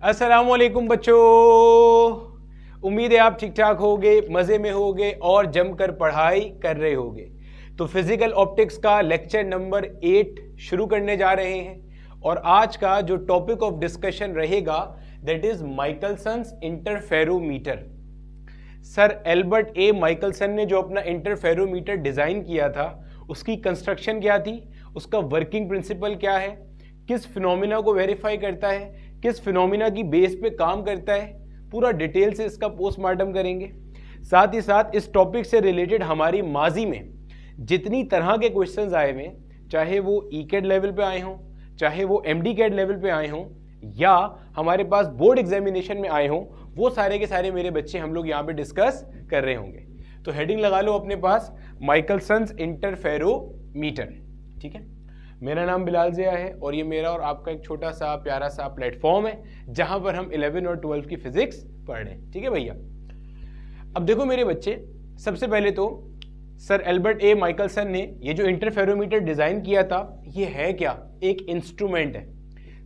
अस्सलामुअलैकुम बच्चों, उम्मीद है आप ठीक ठाक होगे, मज़े में होगे और जमकर पढ़ाई कर रहे होगे। तो फिजिकल ऑप्टिक्स का लेक्चर नंबर 8 शुरू करने जा रहे हैं और आज का जो टॉपिक ऑफ डिस्कशन रहेगा that is Michelson's interferometer. Sir Albert A Michelson ने जो अपना इंटरफेरोमीटर डिज़ाइन किया था उसकी कंस्ट्रक्शन क्या थी, उसका वर्किंग प्रिंसिपल क्या है, किस फिनोमिना को वेरीफाई करता है, किस फिनोमिना की बेस पे काम करता है, पूरा डिटेल से इसका पोस्टमार्टम करेंगे। साथ ही साथ इस टॉपिक से रिलेटेड हमारी माजी में जितनी तरह के क्वेश्चंस आए हुए, चाहे वो ई-कैट लेवल पे आए हों, चाहे वो एमडी-कैट लेवल पे आए हों या हमारे पास बोर्ड एग्जामिनेशन में आए हों, वो सारे के सारे मेरे बच्चे हम लोग यहाँ पे डिस्कस कर रहे होंगे। तो हेडिंग लगा लो अपने पास, माइकलसन्स इंटरफेरोमीटर। ठीक है, मेरा नाम बिलाल ज़िया है और ये मेरा और आपका एक छोटा सा प्यारा सा प्लेटफॉर्म है जहां पर हम 11 और 12 की फिजिक्स पढ़ रहे हैं। ठीक है भैया, अब देखो मेरे बच्चे, सबसे पहले तो सर एल्बर्ट ए माइकलसन ने ये जो इंटरफेरोमीटर डिज़ाइन किया था, ये है क्या? एक इंस्ट्रूमेंट है।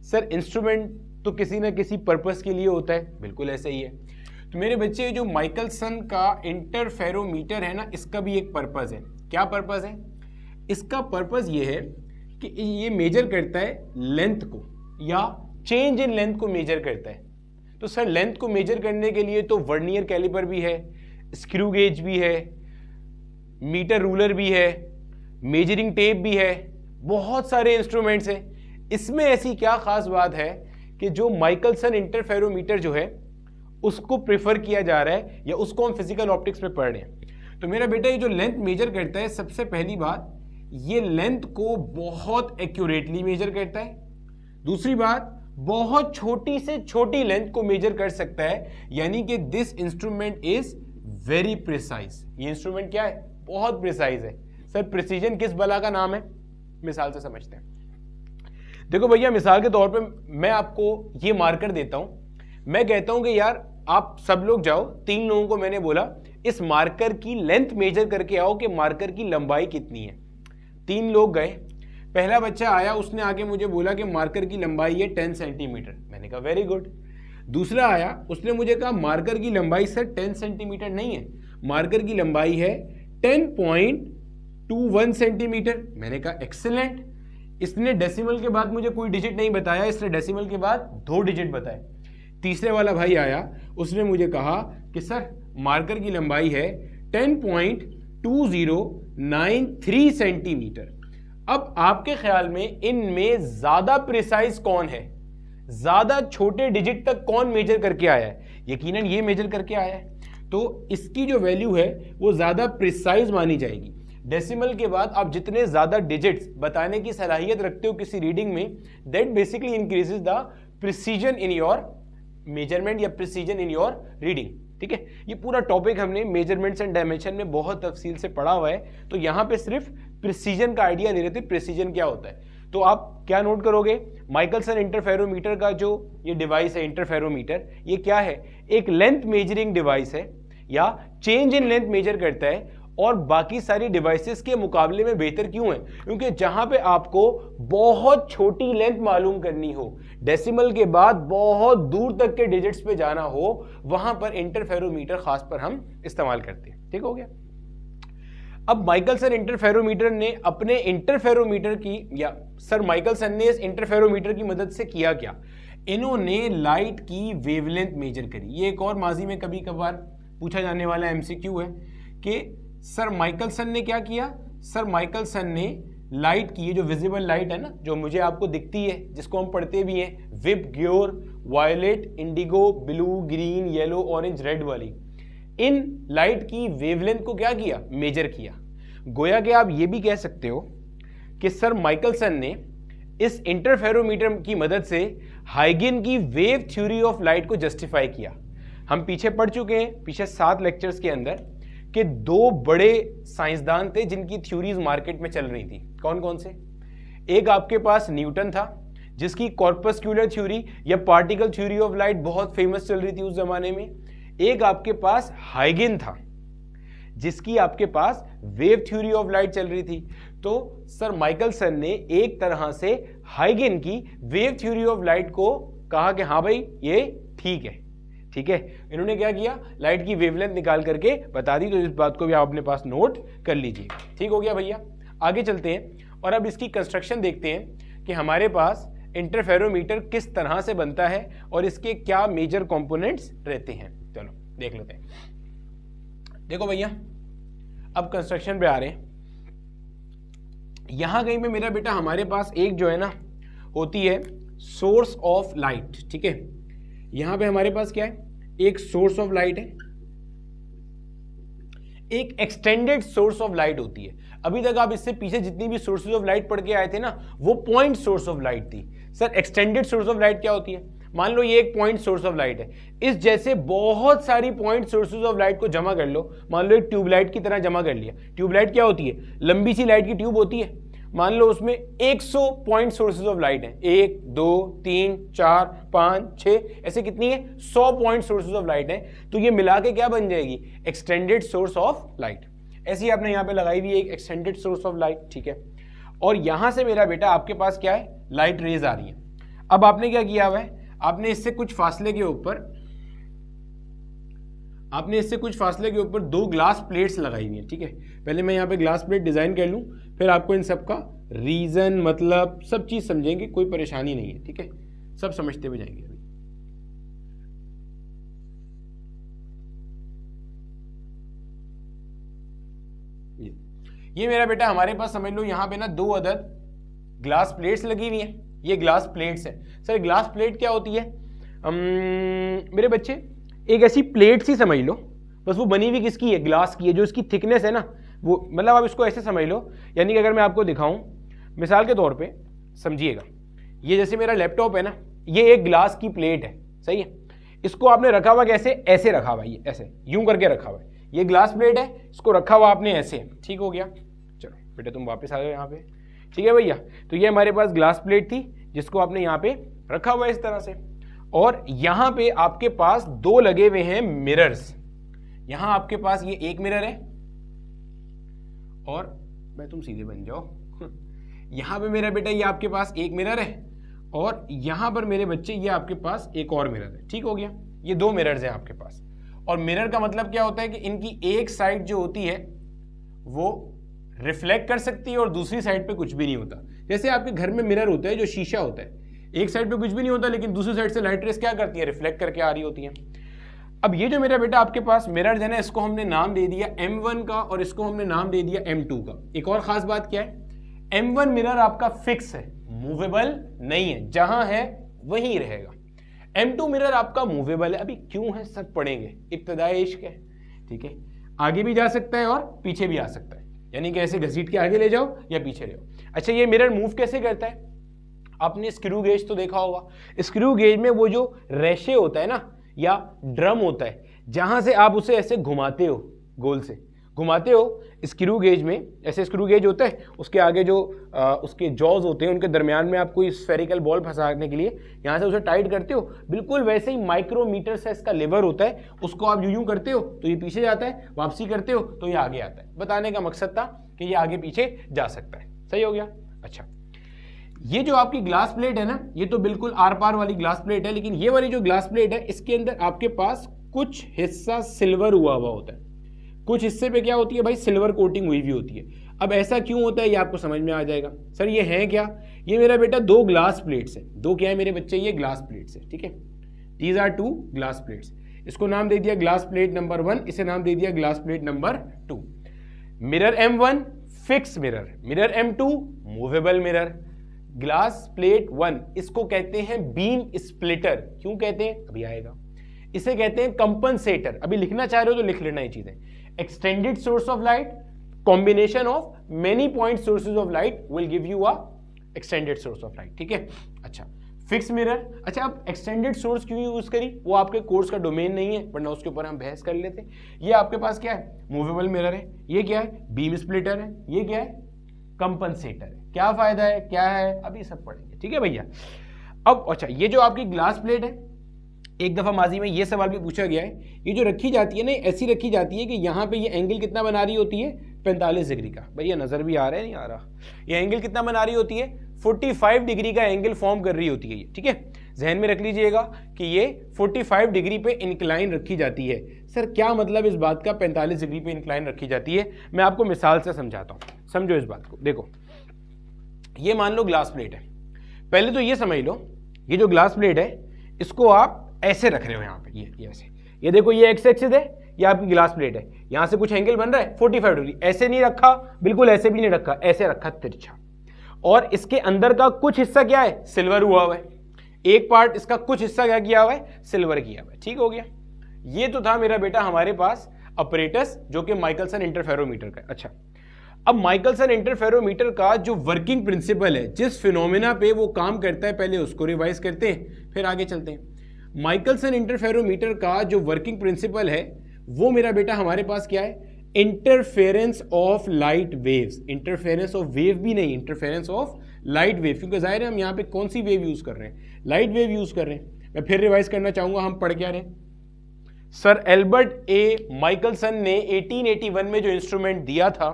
सर इंस्ट्रूमेंट तो किसी ना किसी पर्पस के लिए होता है, बिल्कुल ऐसे ही है। तो मेरे बच्चे, जो माइकलसन का इंटरफेरोमीटर है ना, इसका भी एक पर्पस है। क्या पर्पस है इसका? पर्पस ये है कि ये मेजर करता है लेंथ को, या चेंज इन लेंथ को मेजर करता है। तो सर लेंथ को मेजर करने के लिए तो वर्नियर कैलिपर भी है, स्क्रू गेज भी है, मीटर रूलर भी है, मेजरिंग टेप भी है, बहुत सारे इंस्ट्रूमेंट्स हैं। इसमें ऐसी क्या खास बात है कि जो माइकलसन इंटरफेरोमीटर जो है उसको प्रेफर किया जा रहा है या उसको हम फिजिकल ऑप्टिक्स में पढ़ रहे हैं। तो मेरा बेटा, ये जो लेंथ मेजर करता है, सबसे पहली बात, ये लेंथ को बहुत एक्यूरेटली मेजर करता है। दूसरी बात, बहुत छोटी से छोटी लेंथ को मेजर कर सकता है, यानी कि this instrument is very precise. ये इंस्ट्रूमेंट क्या है? बहुत प्रिसाइज है। सर प्रिसीजन किस बला का नाम है? मिसाल से समझते हैं। देखो भैया, मिसाल के तौर पे मैं आपको ये मार्कर देता हूं, मैं कहता हूं कि यार आप सब लोग जाओ, 3 लोगों को मैंने बोला इस मार्कर की लेंथ मेजर करके आओ कि मार्कर की लंबाई कितनी है। 3 लोग गए, पहला बच्चा आया, उसने आके मुझे बोला कि मार्कर की लंबाई है 10 सेंटीमीटर। मैंने कहा वेरी गुड। दूसरा आया, उसने मुझे कहा मार्कर की लंबाई सर 10 सेंटीमीटर नहीं है, मार्कर की लंबाई है 10.21 सेंटीमीटर। मैंने कहा एक्सेलेंट। इसने डेसिमल के बाद मुझे कोई डिजिट नहीं बताया, इसने डेसिमल के बाद 2 डिजिट बताए। तीसरे वाला भाई आया, उसने मुझे कहा कि सर मार्कर की लंबाई है 10.2093 सेंटीमीटर। अब आपके ख्याल में इनमें ज्यादा प्रिसाइज कौन है? ज्यादा छोटे डिजिट तक कौन मेजर करके आया है? यकीनन ये मेजर करके आया है, तो इसकी जो वैल्यू है वो ज्यादा प्रिसाइज मानी जाएगी। डेसिमल के बाद आप जितने ज्यादा डिजिट्स बताने की सलाहियत रखते हो किसी रीडिंग में, that basically increases the precision in your measurement या प्रिसीजन इन योर रीडिंग। ठीक है, ये पूरा टॉपिक हमने मेजरमेंट्स एंड डायमेंशन में बहुत तफसील से पढ़ा हुआ है, तो यहाँ पे सिर्फ प्रिसीजन का आइडिया ले रहे थे, प्रिसीजन क्या होता है। तो आप क्या नोट करोगे? माइकलसन इंटरफेरोमीटर का जो ये डिवाइस है इंटरफेरोमीटर, ये क्या है? एक लेंथ मेजरिंग डिवाइस है या चेंज इन लेंथ मेजर करता है, और बाकी सारी डिवाइसेस के मुकाबले में बेहतर क्यों है? क्योंकि जहां पे आपको बहुत छोटी लेंथ मालूम करनी हो, डेसिमल के बाद बहुत दूर तक के डिजिट्स पे जाना हो, वहां पर इंटरफेरोमीटर खास पर हम इस्तेमाल करते हैं। ठीक हो गया। अब माइकलसन इंटरफेरोमीटर ने अपने इंटरफेरोमीटर की, या सर माइकलसन ने इस इंटरफेरोमीटर की मदद से किया क्या? इन्होंने लाइट की वेवलेंथ मेजर करी। ये एक और माजी में कभी कभार पूछा जाने वाला एमसीक्यू है कि सर माइकलसन ने क्या किया? सर माइकलसन ने लाइट की, ये जो विजिबल लाइट है ना, जो मुझे आपको दिखती है, जिसको हम पढ़ते भी हैं, विप, ग्योर, violet, indigo, blue, green, yellow, orange, red वाली, इन लाइट की वेवलेंथ को क्या किया? मेजर किया। गोया कि आप ये भी कह सकते हो कि सर माइकलसन ने इस इंटरफेरोमीटर की मदद से हाइगन की वेव थ्योरी ऑफ लाइट को जस्टिफाई किया। हम पीछे पढ़ चुके हैं, पीछे 7 लेक्चर्स के अंदर, कि 2 बड़े साइंसदान थे जिनकी थ्योरीज मार्केट में चल रही थी। कौन कौन से? एक आपके पास न्यूटन था, जिसकी कॉर्पस्क्यूलर थ्योरी या पार्टिकल थ्योरी ऑफ लाइट बहुत फेमस चल रही थी उस जमाने में। एक आपके पास हाइगन था, जिसकी आपके पास वेव थ्योरी ऑफ लाइट चल रही थी। तो सर माइकलसन ने एक तरह से हाइगन की वेव थ्योरी ऑफ लाइट को कहा कि हाँ भाई ये ठीक है, ठीक है। इन्होंने क्या किया, लाइट की वेवलेंथ निकाल करके बता दी, तो इस बात को भी आप अपने पास नोट कर लीजिए। ठीक हो गया भैया। आगे चलते हैं और अब इसकी कंस्ट्रक्शन देखते हैं कि हमारे पास इंटरफेरोमीटर किस तरह से बनता है और इसके क्या मेजर कंपोनेंट्स रहते हैं। चलो देख लेते हैं। देखो भैया, अब कंस्ट्रक्शन पे आ रहे हैं। यहां कहीं पे मेरा बेटा हमारे पास एक जो है ना होती है सोर्स ऑफ लाइट, ठीक है। यहां पे हमारे पास क्या है, एक सोर्स ऑफ लाइट है, एक एक्सटेंडेड सोर्स ऑफ लाइट होती है। अभी तक आप इससे पीछे जितनी भी सोर्सेज ऑफ लाइट पढ़ के आए थे ना, वो पॉइंट सोर्स ऑफ लाइट थी। Sir extended source of light क्या होती है? मान लो ये एक पॉइंट सोर्स ऑफ लाइट है, इस जैसे बहुत सारी पॉइंट सोर्सेज ऑफ लाइट को जमा कर लो। मान लो एक ट्यूबलाइट की तरह जमा कर लिया। ट्यूबलाइट क्या होती है? लंबी सी लाइट की ट्यूब होती है। मान लो उसमें 100 पॉइंट सोर्सेज ऑफ लाइट हैं, 1 2 3 4 5 6, ऐसे कितनी है? 100 पॉइंट सोर्सेज ऑफ लाइट हैं। तो ये मिला के क्या बन जाएगी? Extended source of light. ऐसी आपने यहां पे लगाई हुई है एक एक्सटेंडेड सोर्स ऑफ लाइट, ठीक है। और यहां से मेरा बेटा आपके पास क्या है? लाइट रेज आ रही है। अब आपने क्या किया हुआ है, आपने इससे कुछ फासले के ऊपर दो ग्लास प्लेट्स लगाई हुई है, ठीक है। पहले मैं यहाँ पे ग्लास प्लेट डिजाइन कर लूं, फिर आपको इन सब का रीजन मतलब सब चीज समझेंगे, कोई परेशानी नहीं है, ठीक है। सब समझते हुए जाएंगे। अभी ये मेरा बेटा हमारे पास समझ लो यहाँ पे ना 2 अदद ग्लास प्लेट्स लगी हुई हैं। ये ग्लास प्लेट्स है। सर ग्लास प्लेट क्या होती है? मेरे बच्चे एक ऐसी प्लेट सी समझ लो, बस वो बनी हुई किसकी है? ग्लास की है। जो इसकी थिकनेस है ना, वो मतलब आप इसको ऐसे समझ लो, यानी कि अगर मैं आपको दिखाऊं मिसाल के तौर पे, समझिएगा, ये जैसे मेरा लैपटॉप है ना, ये एक ग्लास की प्लेट है, सही है। इसको आपने रखा हुआ कैसे? ऐसे रखा हुआ, ये ऐसे यूं करके रखा हुआ है। ये ग्लास प्लेट है, इसको रखा हुआ आपने ऐसे, ठीक हो गया। चलो बेटा तुम वापस आ जाओ यहाँ पे, ठीक है भैया। तो ये हमारे पास ग्लास प्लेट थी जिसको आपने यहाँ पे रखा हुआ है इस तरह से, और यहाँ पे आपके पास 2 लगे हुए हैं मिरर्स। यहाँ आपके पास ये एक मिरर है, और मैं तुम सीधे बन जाओ यहाँ पे मेरा बेटा ये आपके पास एक मिरर है, और यहाँ पर मेरे बच्चे ये आपके पास एक और मिरर है, ठीक हो गया। ये 2 मिरर्स हैं आपके पास। और मिरर का मतलब क्या होता है कि इनकी एक साइड जो होती है वो रिफ्लेक्ट कर सकती है और दूसरी साइड पे कुछ भी नहीं होता। जैसे आपके घर में मिरर होता है जो शीशा होता है, एक साइड पे कुछ भी नहीं होता, लेकिन दूसरी साइड से लाइट रेस क्या करती है? रिफ्लेक्ट करके आ रही होती है। अब ये जो मेरा बेटा आपके पास मिरर है ना, इसको हमने नाम दे दिया M1 का, और इसको हमने नाम दे दिया M2 का। एक और खास बात क्या है, M1 मिरर आपका फिक्स है, मूवेबल नहीं है, जहां है वहीं रहेगा। M2 मिरर आपका मूवेबल है। अभी क्यों है सब पढ़ेंगे, इब्तिदाई इश्क है, ठीक है। आगे भी जा सकता है और पीछे भी आ सकता है, यानी कि ऐसे घसीट के आगे ले जाओ या पीछे ले जाओ। अच्छा, ये मिरर मूव कैसे करता है? आपने स्क्रू गेज तो देखा होगा। स्क्रू गेज में वो जो रेशे होता है ना, या ड्रम होता है, जहां से आप उसे ऐसे घुमाते हो, गोल से घुमाते हो स्क्रू गेज में, ऐसे स्क्रू गेज होता है, उसके आगे जो उसके जॉज होते हैं, उनके दरमियान में आप कोई स्फेरिकल बॉल फंसाने के लिए यहाँ से उसे टाइट करते हो। बिल्कुल वैसे ही माइक्रोमीटर साइज का लेवर होता है, उसको आप यूं करते हो तो ये पीछे जाता है, वापसी करते हो तो ये आगे आता है। बताने का मकसद था कि ये आगे पीछे जा सकता है, सही हो गया। अच्छा, ये जो आपकी ग्लास प्लेट है ना, ये तो बिल्कुल आर पार वाली ग्लास प्लेट है, लेकिन ये वाली जो ग्लास प्लेट है, इसके अंदर आपके पास कुछ हिस्सा सिल्वर हुआ होता है। कुछ हिस्से पे क्या होती है भाई? सिल्वर कोटिंग हुई भी होती है। अब ऐसा क्यों होता है ये आपको समझ में आ जाएगा। सर ये है क्या? ये मेरा बेटा 2 ग्लास प्लेट्स है। 2 क्या है मेरे बच्चे? ये ग्लास प्लेट्स है, ठीक है। These are 2 glass plates. इसको नाम दे दिया ग्लास प्लेट नंबर 1, इसे नाम दे दिया glass plate number 2। Mirror M1 fix mirror, mirror M2 movable mirror. Glass plate 1 इसको कहते हैं बीम स्प्लिटर। क्यों कहते हैं? अभी आएगा। इसे कहते हैं कंपनसेटर। अभी लिखना चाह रहे हो तो लिख लेना ये चीजें। Extended source of light, combination of many point sources of light will give you a extended source of light, ठीक है। अच्छा, फिक्स मिरर। अच्छा, अब एक्सटेंडेड सोर्स क्यों यूज करी? वो आपके कोर्स का डोमेन नहीं है, वरना उसके ऊपर हम बहस कर लेते। ये आपके पास क्या है? मूवेबल मिरर है। ये क्या है? बीम स्प्लिटर है। ये क्या है? कंपनसेटर है। क्या फायदा है, क्या है, अभी सब पढ़ेंगे, ठीक है भैया। अब अच्छा, ये जो आपकी ग्लास प्लेट है, एक दफा माजी में ये सवाल भी पूछा गया है, ये जो रखी जाती है ना, ऐसी रखी जाती है कि यहाँ पे ये एंगल कितना बना रही होती है? 45 डिग्री का। भैया नजर भी आ रहा है, नहीं आ रहा? ये एंगल कितना बना रही होती है? 45 डिग्री का एंगल फॉर्म कर रही होती है ये, ठीक है। जहन में रख लीजिएगा कि ये 45 डिग्री पे इंक्लाइन रखी जाती है। सर क्या मतलब इस बात का 45 डिग्री पे इंक्लाइन रखी जाती है? मैं आपको मिसाल से समझाता हूं, समझो इस बात को। देखो ये मान लो ग्लास प्लेट है, पहले तो ये समझ लो ये जो ग्लास प्लेट है इसको आप ऐसे रख रहे हो यहाँ पे, ये ऐसे, ये देखो ये एक्स एक्सिस है, ये आपकी ग्लास प्लेट है, यहां से कुछ एंगल बन रहा है 45 डिग्री, ऐसे नहीं रखा, बिल्कुल ऐसे भी नहीं रखा, ऐसे रखा तिरछा, और इसके अंदर का कुछ हिस्सा क्या है, सिल्वर हुआ हुआ है, एक पार्ट इसका कुछ हिस्सा क्या किया हुआ है, सिल्वर किया हुआ है। ठीक हो गया, ये तो था मेरा बेटा हमारे पास अपरेटस जो कि माइकलसन इंटरफेरोमीटर का है। अच्छा, अब माइकलसन इंटरफेरोमीटर का जो वर्किंग प्रिंसिपल है, जिस फिनोमेना पे वो काम करता है, पहले उसको रिवाइज करते हैं फिर आगे चलते हैं। माइकलसन इंटरफेरोमीटर का जो वर्किंग प्रिंसिपल है वो मेरा बेटा हमारे पास क्या है, interference of light waves. Interference of wave भी नहीं, इंटरफेरेंस ऑफ लाइट वेव, क्योंकि जाहिर है हम यहाँ पे कौन सी वेव यूज कर रहे हैं, लाइट वेव यूज कर रहे हैं। मैं फिर रिवाइज करना चाहूंगा, हम पढ़ क्या रहे, सर एल्बर्ट ए माइकलसन ने 1881 में जो इंस्ट्रूमेंट दिया था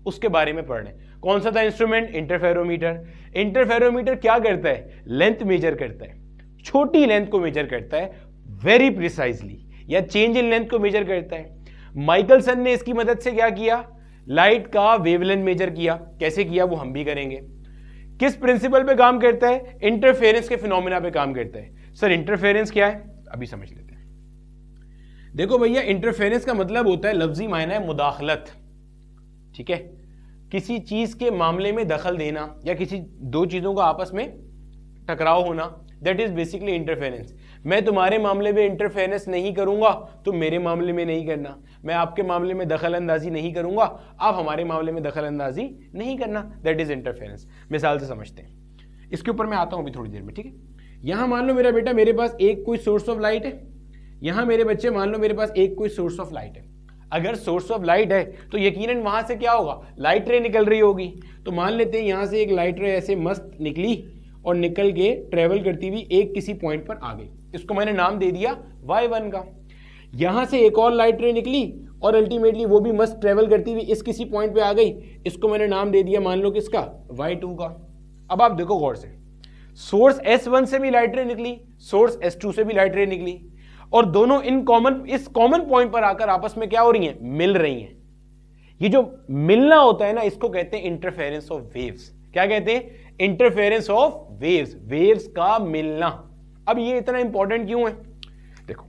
उसके बारे में पढ़ रहे हैं। कौन सा था इंस्ट्रूमेंट, इंटरफेरोमीटर। इंटरफेरोमीटर क्या करता है, लेंथ मेजर करता है, छोटी लेंथ को मेजर करता है वेरी प्रिसाइजली, या चेंज इन लेंथ को मेजर करता है। माइकलसन ने इसकी मदद से क्या किया, लाइट का वेवलेंथ मेजर किया। कैसे किया वो हम भी करेंगे। किस प्रिंसिपल पे काम करता है, इंटरफेरेंस के फिनोमेना पे काम करता है। सर इंटरफेरेंस क्या है, अभी समझ लेते हैं। देखो भैया, इंटरफेरेंस का मतलब होता है, लफ्जी मायना है मुदाखलत, ठीक है, किसी चीज के मामले में दखल देना या किसी दो चीजों का आपस में टकराव होना, दैट इज बेसिकली इंटरफेरेंस। मैं तुम्हारे मामले में इंटरफेरेंस नहीं करूंगा, तुम मेरे मामले में नहीं करना। मैं आपके मामले में दखल अंदाजी नहीं करूंगा, आप हमारे मामले में दखल अंदाजी नहीं करना, दैट इज इंटरफेरेंस। मिसाल से समझते हैं, इसके ऊपर मैं आता हूं अभी थोड़ी देर में, ठीक है। यहां मान लो मेरा बेटा मेरे पास एक कोई सोर्स ऑफ लाइट है, यहां मेरे बच्चे मान लो मेरे पास एक कोई सोर्स ऑफ लाइट है। अगर सोर्स ऑफ लाइट है तो यकीनन वहां से क्या होगा, लाइट रे निकल रही होगी। तो मान लेते हैं यहां से एक लाइट रे ऐसे मस्त निकली और निकल के ट्रेवल करती हुई एक किसी पॉइंट पर आ गई, इसको मैंने नाम दे दिया y1 का। यहां से एक और लाइट रे निकली और अल्टीमेटली वो भी मस्त ट्रेवल करती हुई इस किसी पॉइंट पे आ गई, इसको मैंने नाम दे दिया मान लो किसका, y2 का। अब आप देखो गौर से, सोर्स S1 से भी लाइट रे निकली, सोर्स S2 से भी लाइट रे निकली, और दोनों इस कॉमन पॉइंट पर आकर आपस में क्या हो रही हैं, मिल रही हैं। ये जो मिलना होता है ना, इसको कहते हैं इंटरफेरेंस ऑफ वेव्स। क्या कहते हैं, इंटरफेरेंस ऑफ वेव्स, वेव्स का मिलना। अब ये इतना इंपॉर्टेंट क्यों है, देखो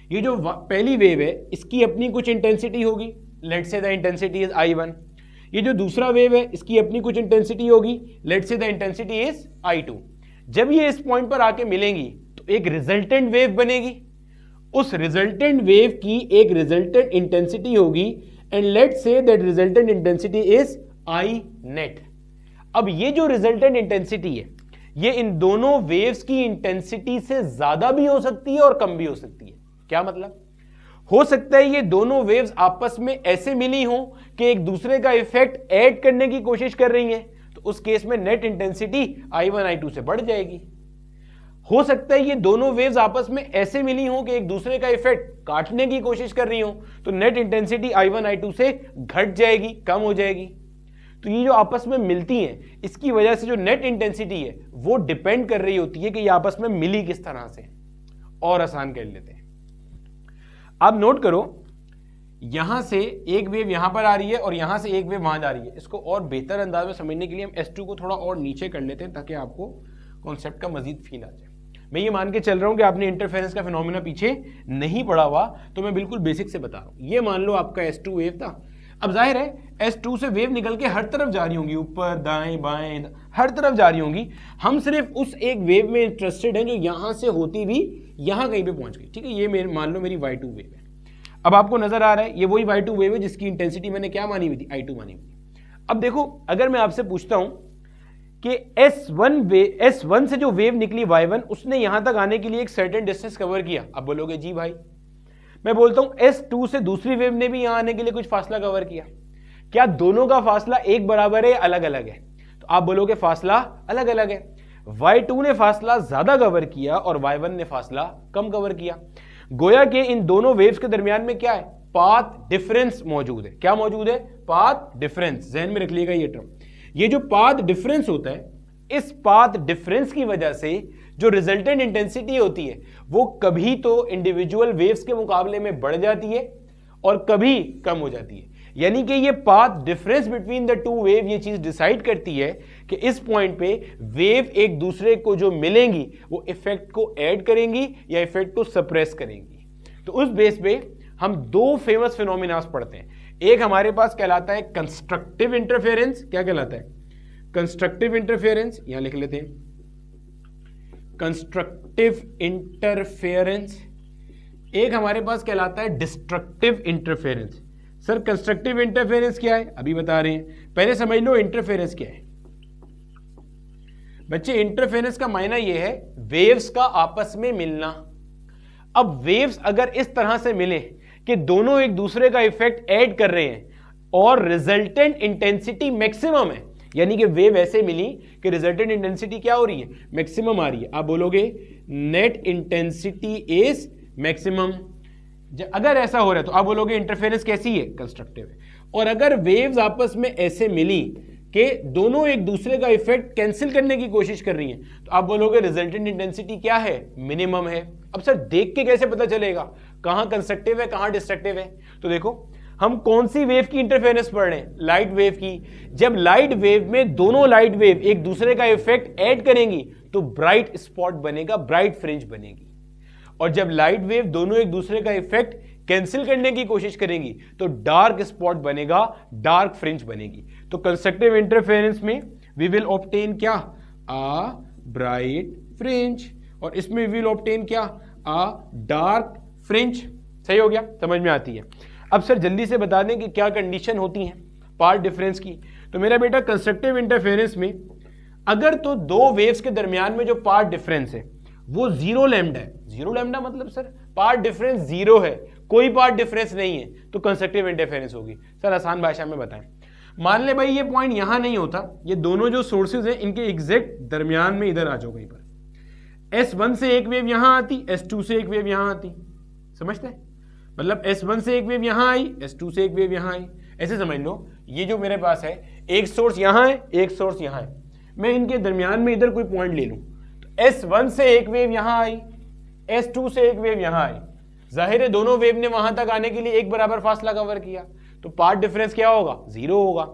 ये जो पहली वेव है इसकी अपनी कुछ इंटेंसिटी होगी, let's say the intensity is I1। ये जो दूसरा वेव है इसकी अपनी कुछ इंटेंसिटी होगी, let's say the intensity is I2। जब ये इस पॉइंट पर आके मिलेंगी तो एक रिजल्टेंट वेव बनेगी, उस रिजल्टेंट वेव की एक रिजल्टेंट इंटेंसिटी होगी, and let's say that resultant intensity is I net। अब ये जो रिजल्टेंट इंटेंसिटी है ये इन दोनों वेव्स की इंटेंसिटी से ज्यादा भी हो सकती है और कम भी हो सकती है। क्या मतलब, हो सकता है ये दोनों वेव्स आपस में ऐसे मिली हो कि एक दूसरे का इफेक्ट ऐड करने की कोशिश कर रही हैं, तो उस केस में नेट इंटेंसिटी I1 I2 से बढ़ जाएगी। हो सकता है ये दोनों वेव्स आपस में ऐसे मिली हो कि एक दूसरे का इफेक्ट काटने की कोशिश कर रही हो, तो नेट इंटेंसिटी I1 I2 से घट जाएगी, कम हो जाएगी। तो ये जो आपस में मिलती हैं इसकी वजह से जो नेट इंटेंसिटी है वो डिपेंड कर रही होती है कि ये आपस में मिली किस तरह से। और आसान कर लेते हैं, आप नोट करो, यहां से एक वेव यहां पर आ रही है और यहां से एक वेव वहां जा रही है। इसको और बेहतर अंदाज में समझने के लिए हम S2 को थोड़ा और नीचे कर लेते हैं ताकि आपको कॉन्सेप्ट का मजीद फील आ जाए। मैं ये मान के चल रहा हूं कि आपने इंटरफेरेंस का फिनोमेना पीछे नहीं पढ़ा हुआ, तो मैं बिल्कुल बेसिक से बता रहा हूं। ये मान लो आपका S2 वेव था। अब जाहिर है S2 से वेव निकल के हर तरफ जा रही होंगी, ऊपर दाएं बाएं हर तरफ जा रही होंगी। हम सिर्फ उस एक वेव में इंटरेस्टेड हैं जो यहां से होती हुई यहां कहीं पे पहुंच गई, ठीक है। ये मान लो मेरी y2 वेव है। अब आपको नजर आ रहा है ये वही y2 वेव है जिसकी इंटेंसिटी मैंने क्या मानी हुई थी, I2 मानी हुई थी। अब देखो, अगर मैं आपसे पूछता हूं कि S1 से जो वेव निकली y1, उसने यहां तक आने के लिए एक सर्टेन डिस्टेंस कवर किया। अब बोलोगे जी भाई, मैं बोलता हूं S2 से दूसरी वेव ने भी यहां आने के लिए कुछ फासला कवर किया। क्या दोनों का फासला एक बराबर है या अलग अलग है? तो आप बोलोगे फासला अलग अलग है। y2 ने फासला ज्यादा कवर किया और y1 ने फासला कम कवर किया। गोया के इन दोनों वेव्स के दरमियान में क्या है, पाथ डिफरेंस मौजूद है। क्या मौजूद है, पाथ डिफरेंस। जहन में रख लीजिएगा ये टर्म। ये जो पाथ डिफरेंस होता है, इस पाथ डिफरेंस की वजह से जो रिजल्टेंट इंटेंसिटी होती है वो कभी तो इंडिविजुअल वेव्स के मुकाबले में बढ़ जाती है और कभी कम हो जाती है। यानी कि ये path difference between the two wave ये चीज डिसाइड करती है कि इस पॉइंट पे वेव एक दूसरे को जो मिलेंगी वो इफेक्ट को ऐड करेंगी या इफेक्ट को सप्रेस करेंगी। तो उस बेस पे हम दो फेमस फिनोमिनास पढ़ते हैं। एक हमारे पास कहलाता है कंस्ट्रक्टिव इंटरफेरेंस। क्या कहलाता है? कंस्ट्रक्टिव इंटरफेरेंस, यहां लिख लेते हैं कंस्ट्रक्टिव इंटरफेरेंस। एक हमारे पास कहलाता है destructive interference. Sir constructive interference क्या है? अभी बता रहे हैं, पहले समझ लो इंटरफेरेंस क्या है। बच्चे इंटरफेरेंस का मायना यह है वेव्स का आपस में मिलना। अब वेव्स अगर इस तरह से मिले कि दोनों एक दूसरे का इफेक्ट ऐड कर रहे हैं और रिजल्टेंट इंटेंसिटी मैक्सिमम है, यानी कि वेव ऐसे मिली कि रिजल्टेंट इंटेंसिटी क्या हो रही है? मैक्सिमम आ रही है। आप बोलोगे नेट इंटेंसिटी इज मैक्सिमम। अगर ऐसा हो रहा है तो आप बोलोगे इंटरफेरेंस कैसी है? कंस्ट्रक्टिव है। और अगर वेव्स आपस में ऐसे मिली कि दोनों एक दूसरे का इफेक्ट कैंसिल करने की कोशिश कर रही हैं तो आप बोलोगे रिजल्टेंट इंटेंसिटी क्या है? मिनिमम है। अब सर देख के कैसे पता चलेगा कहां कंस्ट्रक्टिव है कहां डिस्ट्रक्टिव है? तो देखो हम कौन सी वेव की इंटरफेरेंस पढ़ रहे हैं? लाइट वेव की। जब लाइट वेव में दोनों लाइट वेव एक दूसरे का इफेक्ट ऐड करेंगी तो ब्राइट स्पॉट बनेगा, ब्राइट फ्रिंज बनेगी। और जब लाइट वेव दोनों एक दूसरे का इफेक्ट कैंसिल करने की कोशिश करेंगी तो डार्क स्पॉट बनेगा, डार्क फ्रिंज बनेगी। तो कंस्ट्रक्टिव इंटरफेरेंस में वी विल ऑब्टेन क्या? आ ब्राइट फ्रिंज। और इसमें वी विल ऑब्टेन क्या? आ डार्क फ्रिंज। सही हो गया? समझ में आती है। अब सर जल्दी से बता दें कि क्या कंडीशन होती हैं पार्ट डिफरेंस की। तो मेरा बेटा कंस्ट्रक्टिव इंटरफेरेंस में अगर तो दो वेव्स के दरमियान में जो पार्ट डिफरेंस है वो जीरो लैम्डा है। जीरो लैम्डा मतलब सर पार्ट डिफरेंस जीरो है, कोई पार्ट डिफरेंस नहीं है, तो कंस्ट्रक्टिव इंटरफेरेंस होगी। सर आसान भाषा में बताएं, मान ले भाई ये पॉइंट यहां नहीं होता, ये दोनों जो सोर्सेज हैं इनके एग्जैक्ट दरमियान में इधर आ जाओ कहीं पर। S1 से एक वेव यहां आती, S2 से एक वेव यहां आती। समझते हैं? मतलब S1 से एक वेव यहां आई, S2 से एक वेव यहां आई। ऐसे समझ लो ये जो मेरे पास है एक सोर्स यहां है, एक सोर्स यहां है, मैं इनके दरमियान में इधर कोई पॉइंट ले लूं तो S1 से एक वेव यहां आई, S2 से एक वेव यहां आई। जाहिर है दोनों वेव ने वहां तक आने के लिए एक बराबर फासला कवर किया, तो पार्ट डिफरेंस क्या होगा? जीरो होगा।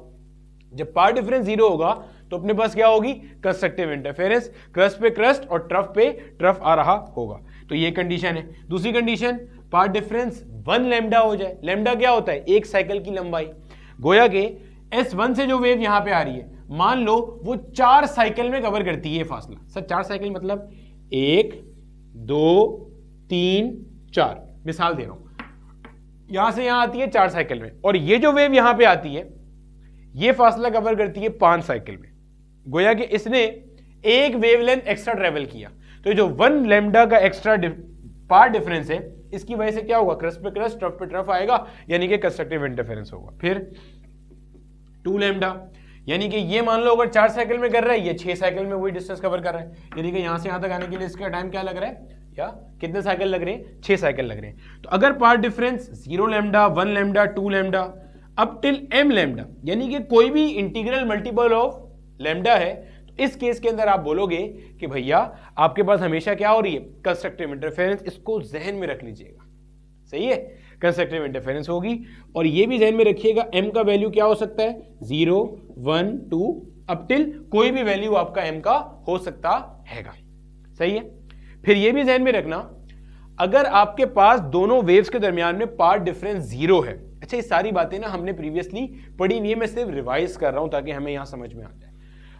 जब पार्ट डिफरेंस जीरो होगा तो अपने पास क्या होगी? Constructive interference. क्रस्ट पे क्रस्ट और ट्रफ पे ट्रफ आ रहा होगा। तो ये कंडीशन है। दूसरी कंडीशन, पार्ट डिफरेंस 1 लैम्डा हो जाए। लैम्डा क्या होता है? एक साइकिल की लंबाई। गोया के S1 से जो वेव यहां पे आ रही है मान लो वो 4 साइकिल में कवर करती है फासला। सर 4 साइकिल मतलब 1 2 3 4, मिसाल दे रहा हूं, यहां से यहां आती है 4 साइकिल में, और ये जो वेव यहां पे आती है ये फासला कवर करती है 5 साइकिल में। गोया कि इसने एक वेवलेंथ एक्स्ट्रा ट्रेवल किया। तो जो 1 लैम्डा का एक्स्ट्रा पार्ट डिफरेंस है इसकी वजह से क्या होगा? क्रस्ट पे क्रस्ट ट्रफ पे ट्रफ आएगा, यानी कि कंस्ट्रक्टिव इंटरफेरेंस होगा। फिर 2 लैम्डा, यानी कि ये मान लो अगर 4 साइकिल में कर रहा है, ये 6 साइकिल में वही डिस्टेंस कवर कर रहा है, यानी कि यहां से यहां तक आने के लिए इसका टाइम क्या लग रहा है, या कितने साइकिल लग रहे हैं? 6 साइकिल लग रहे हैं। तो अगर path difference 0 lambda, 1 lambda, 2 lambda up till m lambda, यानी कि कोई भी इंटीग्रल मल्टीपल ऑफ लैम्डा है, तो इस केस के अंदर आप बोलोगे कि भैया आपके पास हमेशा क्या हो रही है? Constructive interference. इसको जहन में रख लीजिएगा। सही है? कंस्ट्रक्टिव इंटरफेरेंस होगी। और ये भी ध्यान में रखिएगा m का वैल्यू क्या हो सकता है? 0 1 2 अप टिल कोई भी वैल्यू आपका m का हो सकता हैगा। सही है? फिर ये भी ध्यान में रखना, अगर आपके पास दोनों वेव्स के दरमियान में पार्ट डिफरेंस 0 है। अच्छा ये सारी बातें ना हमने प्रीवियसली पढ़ी हुई है, मैं सिर्फ रिवाइज कर रहा हूं ताकि हमें यहां समझ में आ जाए।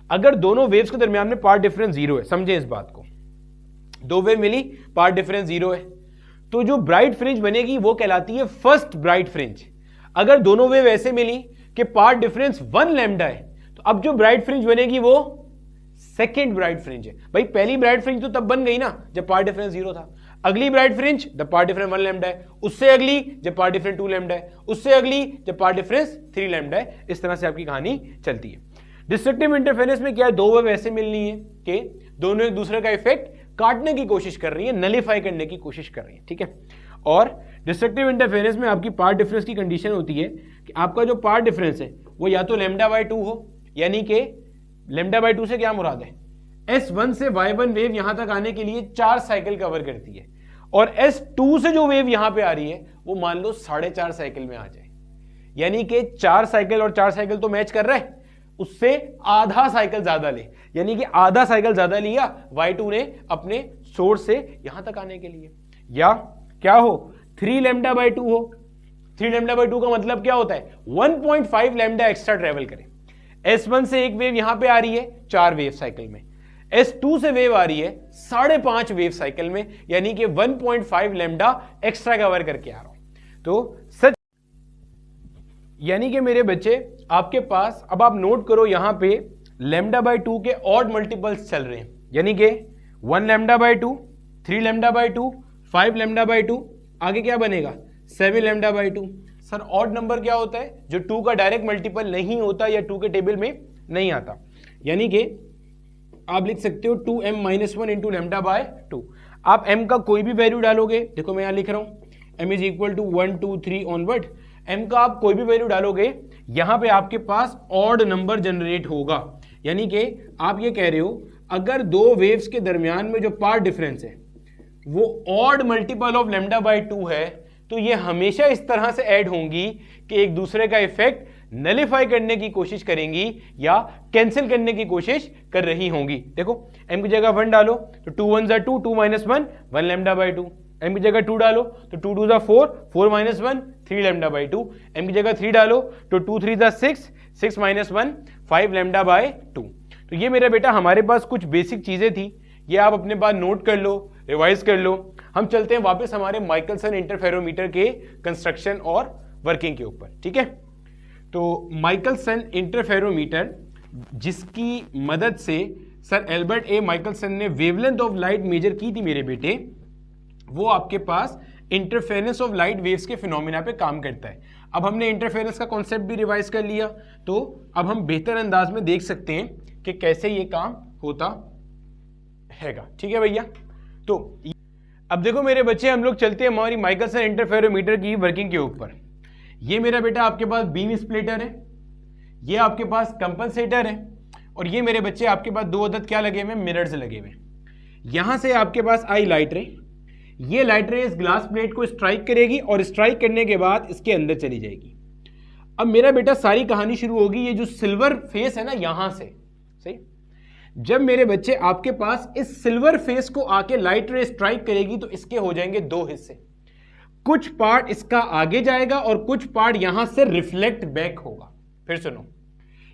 अगर दोनों वेव्स के दरमियान में पार्ट डिफरेंस 0 है, समझे इस बात को, दो वेव मिली, पार्ट डिफरेंस 0 है, तो जो ब्राइट फ्रिंज बनेगी वो कहलाती है फर्स्ट ब्राइट फ्रिंज। अगर दोनों वेव ऐसे मिली कि पार्ट डिफरेंस 1 लैम्डा है, तो अब जो ब्राइट फ्रिंज बनेगी वो सेकेंड ब्राइट फ्रिंज है। भाई पहली ब्राइट फ्रिंज तो तब बन गई ना जब पार्ट डिफरेंस 0 था। अगली ब्राइट फ्रिंज जब पार्ट डिफरेंस 1 लैम्डा है, उससे अगली जब पार्ट डिफरेंस 2 लैम्डा है, उससे अगली जब पार्ट डिफरेंस 3 लैम्डा है। इस तरह से आपकी कहानी चलती है। डिस्ट्रक्टिव इंटरफेरेंस में क्या है? दो वेव ऐसे मिलनी है कि दोनों एक दूसरे का इफेक्ट काटने की कोशिश कर रही है, नलीफाई करने की कोशिश कर रही है। ठीक है? और डिस्ट्रक्टिव इंटरफेरेंस में आपकी पार्ट डिफरेंस की कंडीशन होती है कि आपका जो पार्ट डिफरेंस है वो या तो लैम्डा बाय 2 हो, यानी कि लैम्डा बाय 2 से क्या मुराद है? S1 से Y1 वेव यहां तक आने के लिए 4 साइकिल कवर करती है, और S2 से जो वेव यहां पे आ रही है वो मान लो 4.5 साइकिल में आ जाए, यानी कि 4 साइकिल और 4 साइकिल तो मैच कर रहा है, उससे आधा साइकिल ज्यादा ले, यानी कि आधा साइकिल ज्यादा लिया Y2 ने अपने सोर्स से यहां तक आने के लिए, या क्या हो 3 लैम्डा बाई 2 हो। 3 लैम्डा बाई 2 का मतलब क्या होता है 1.5 लैम्डा एक्स्ट्रा ट्रेवल करे। S1 से एक वेव यहां पे आ रही है 4 वेव साइकिल में, S2 से वेव आ रही है 5.5 वेव साइकिल में, यानी कि 1.5 लैम्डा एक्स्ट्रा कवर करके आ रहा हूं। तो सच यानी कि मेरे बच्चे आपके पास, अब आप नोट करो यहां पे लैम्डा बाई 2 के ऑड मल्टीपल्स चल रहे हैं, यानी कि 1 lambda by 2, 3 lambda by 2, 5 lambda by 2, आगे क्या बनेगा 7 lambda by 2। Sir odd number क्या होता है जो 2 का डायरेक्ट मल्टीपल नहीं होता या 2 के टेबल में नहीं आता, यानी कि आप लिख सकते हो 2m - 1 इंटू लैम्डा बाय 2। आप m का कोई भी वैल्यू डालोगे, देखो मैं यहां लिख रहा हूं m is equal to 1 2 3 onward, m का आप कोई भी वैल्यू डालोगे यहां पे आपके पास ऑड नंबर जनरेट होगा, यानी कि आप ये कह रहे हो अगर दो वेव्स के दरमियान में जो पार्ट डिफरेंस है वो odd multiple of lambda by 2 है, तो ये हमेशा इस तरह से ऐड होंगी कि एक दूसरे का इफेक्ट नलिफाई करने की कोशिश करेंगी या कैंसिल करने की कोशिश कर रही होंगी। देखो m की जगह 1 डालो तो 2 1 2, 2 - 1 1 लैम्डा बाई 2, m की जगह 2 डालो तो 2 2 4, 4 - 1 3 लैम्डा बाई 2, m की जगह 3 डालो तो 2 3 6, 6 - 1 5 लैम्डा बाई 2। तो ये मेरा बेटा हमारे पास कुछ बेसिक चीजें थी, ये आप अपने पास नोट कर लो, रिवाइज कर लो। हम चलते हैं वापस हमारे माइकलसन इंटरफेरोमीटर के कंस्ट्रक्शन और वर्किंग के ऊपर, ठीक है। तो माइकलसन इंटरफेरोमीटर जिसकी मदद से सर एल्बर्ट ए माइकलसन ने वेवलेंथ ऑफ लाइट मेजर की थी मेरे बेटे, वो आपके पास इंटरफेरेंस ऑफ लाइट वेव्स के फिनोमिना पे काम करता है। अब हमने इंटरफेरेंस का कॉन्सेप्ट भी रिवाइज कर लिया, तो अब हम बेहतर अंदाज में देख सकते हैं कि कैसे ये काम होता हैगा, ठीक है भैया। तो अब देखो मेरे बच्चे, हम लोग चलते हैं हमारी माइकलसन इंटरफेरोमीटर की वर्किंग के ऊपर। ये मेरा बेटा आपके पास बीम स्प्लिटर है, ये आपके पास कंपनसेटर है, और ये मेरे बच्चे आपके पास 2 अदद क्या लगे हुए, मिरर्स लगे हुए। यहां से आपके पास आई लाइट रे, ये लाइट रे इस ग्लास प्लेट को स्ट्राइक करेगी और स्ट्राइक करने के बाद इसके अंदर चली जाएगी। अब मेरा बेटा सारी कहानी शुरू होगी ये जो सिल्वर फेस है ना यहां से, सही। जब मेरे बच्चे आपके पास इस सिल्वर फेस को आके लाइट रे स्ट्राइक करेगी तो इसके हो जाएंगे 2 हिस्से, कुछ पार्ट इसका आगे जाएगा और कुछ पार्ट यहां से रिफ्लेक्ट बैक होगा। फिर सुनो,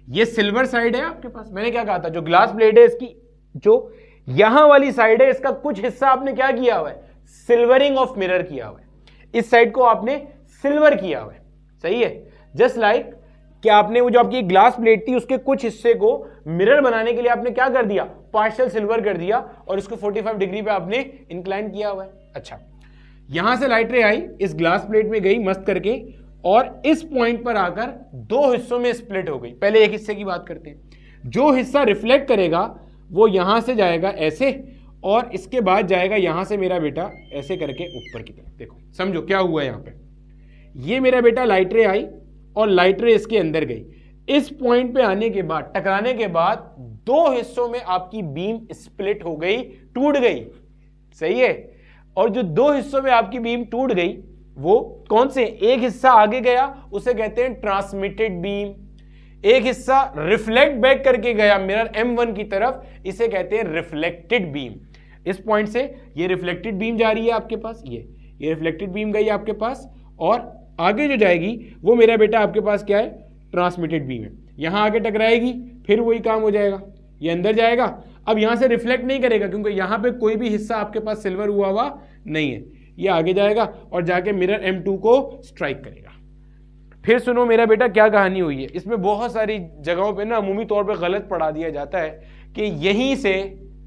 ये सिल्वर साइड है आपके पास, मैंने क्या कहा था, जो ग्लास प्लेट है इसकी जो यहां वाली साइड है इसका कुछ हिस्सा आपने क्या किया हुआ है, सिल्वरिंग ऑफ मिरर किया हुआ है, इस साइड को आपने सिल्वर किया हुआ है, सही है। जस्ट लाइक कि आपने वो जो आपकी ग्लास प्लेट थी उसके कुछ हिस्से को मिरर बनाने के लिए आपने क्या कर दिया, पार्शियल सिल्वर कर दिया और उसको 45 डिग्री पे आपने इंक्लाइन किया हुआ है। अच्छा, यहां से लाइट रे आई, इस ग्लास प्लेट में गई मस्त करके और इस पॉइंट पर आकर 2 हिस्सों में स्प्लिट हो गई। पहले एक हिस्से की बात करते हैं, जो हिस्सा रिफ्लेक्ट करेगा वो यहां से जाएगा ऐसे और इसके बाद जाएगा यहां से मेरा बेटा ऐसे करके ऊपर की तरफ। देखो समझो क्या हुआ यहां पे, ये मेरा बेटा लाइट रे आई और लाइट रे इसके अंदर गई, इस पॉइंट पे आने के बाद टकराने के बाद 2 हिस्सों में आपकी बीम स्प्लिट हो गई, टूट गई, सही है। और जो 2 हिस्सों में आपकी बीम टूट गई वो कौन से, एक हिस्सा आगे गया उसे कहते हैं ट्रांसमिटेड बीम, एक हिस्सा रिफ्लेक्ट बैक करके गया मिरर M1 की तरफ, इसे कहते हैं रिफ्लेक्टेड बीम। इस पॉइंट से ये रिफ्लेक्टेड बीम जा रही है आपके पास, ये रिफ्लेक्टेड बीम गई आपके पास और आगे जो जाएगी वो मेरा बेटा आपके पास क्या है, ट्रांसमिटेड बीम है। यहां आगे टकराएगी फिर वही काम हो जाएगा, ये अंदर जाएगा, अब यहां से रिफ्लेक्ट नहीं करेगा क्योंकि यहां पे कोई भी हिस्सा आपके पास सिल्वर हुआ नहीं है, ये आगे जाएगा और जाके मिरर M2 को स्ट्राइक करेगा। फिर सुनो मेरा बेटा क्या कहानी हुई है, इसमें बहुत सारी जगहों पे ना अमूमी तौर पे गलत पढ़ा दिया जाता है कि यहीं से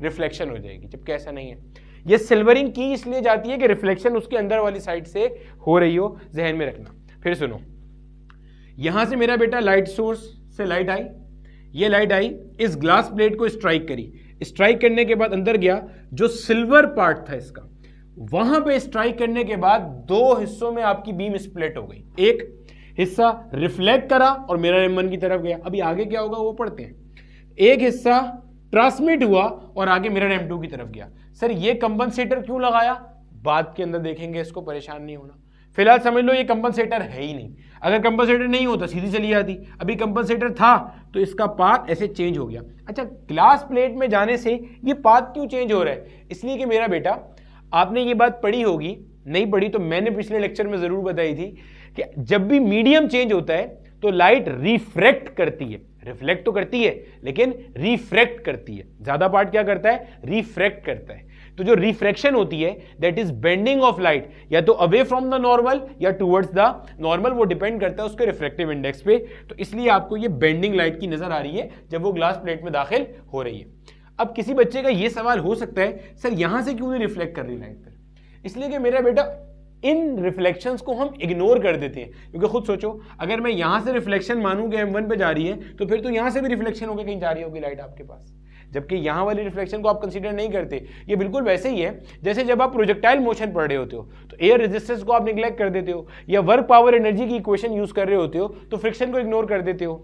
रिफ्लेक्शन हो जाएगी, जबकि ऐसा नहीं है। ये सिल्वरिंग की इसलिए जाती है कि रिफ्लेक्शन उसके अंदर वाली साइड से हो रही हो, जहन में रखना। फिर सुनो, यहां से मेरा बेटा लाइट सोर्स से लाइट आई, ये लाइट आई इस ग्लास प्लेट को स्ट्राइक करी, स्ट्राइक करने के बाद अंदर गया, जो सिल्वर पार्ट था इसका वहां पे स्ट्राइक करने के बाद 2 हिस्सों में आपकी बीम स्प्लिट हो गई, एक हिस्सा रिफ्लेक्ट करा और मिरर M1 की तरफ गया। अभी आगे क्या होगा वो पढ़ते हैं। एक हिस्सा ट्रांसमिट हुआ और आगे मिरर M2 की तरफ गया। सर ये कंपनसेटर क्यों लगाया, बाद के अंदर देखेंगे, इसको परेशान नहीं होना। फिलहाल समझ लो ये कंपनसेटर है ही नहीं। अगर कंपनसेटर नहीं होता सीधी चली जाती, अभी कंपनसेटर था तो इसका पाथ ऐसे चेंज हो गया। अच्छा, ग्लास प्लेट में जाने से ये पाथ क्यों चेंज हो रहा है, इसलिए कि मेरा बेटा आपने ये बात पढ़ी होगी, नहीं पढ़ी तो मैंने पिछले लेक्चर में जरूर बताई थी कि जब भी मीडियम चेंज होता है तो लाइट रिफ्रैक्ट करती है, रिफ्लेक्ट तो करती है लेकिन रिफ्रैक्ट करती है। ज्यादा पार्ट क्या करता है, रिफ्रैक्ट करता है। तो जो रिफ्रैक्शन होती है that is bending of light, या तो अवे फ्रॉम द नॉर्मल या टुवर्ड्स द नॉर्मल, वो डिपेंड करता है उसके रिफ्रैक्टिव इंडेक्स पे। तो इसलिए आपको ये बेंडिंग लाइट की नजर आ रही है जब वो ग्लास प्लेट में दाखिल हो रही है। अब किसी बच्चे का ये सवाल हो सकता है, सर यहां से क्यों नहीं रिफ्लेक्ट कर रही लाइट पर, इसलिए कि मेरा बेटा इन रिफ्लेक्शंस को हम इग्नोर कर देते हैं। क्योंकि खुद सोचो, अगर मैं यहां से रिफ्लेक्शन मानूं कि M1 पे जा रही है तो फिर तो यहां से भी रिफ्लेक्शन होकर कहीं जा रही होगी लाइट आपके पास, जबकि यहां वाली रिफ्लेक्शन को आप कंसीडर नहीं करते। ये बिल्कुल वैसे ही है जैसे जब आप प्रोजेक्टाइल मोशन पढ़ रहे होते हो तो एयर रेजिस्टेंस को आप निगलेक्ट कर देते हो, या वर्क पावर एनर्जी की इक्वेशन यूज कर रहे होते हो तो फ्रिक्शन को इग्नोर कर देते हो।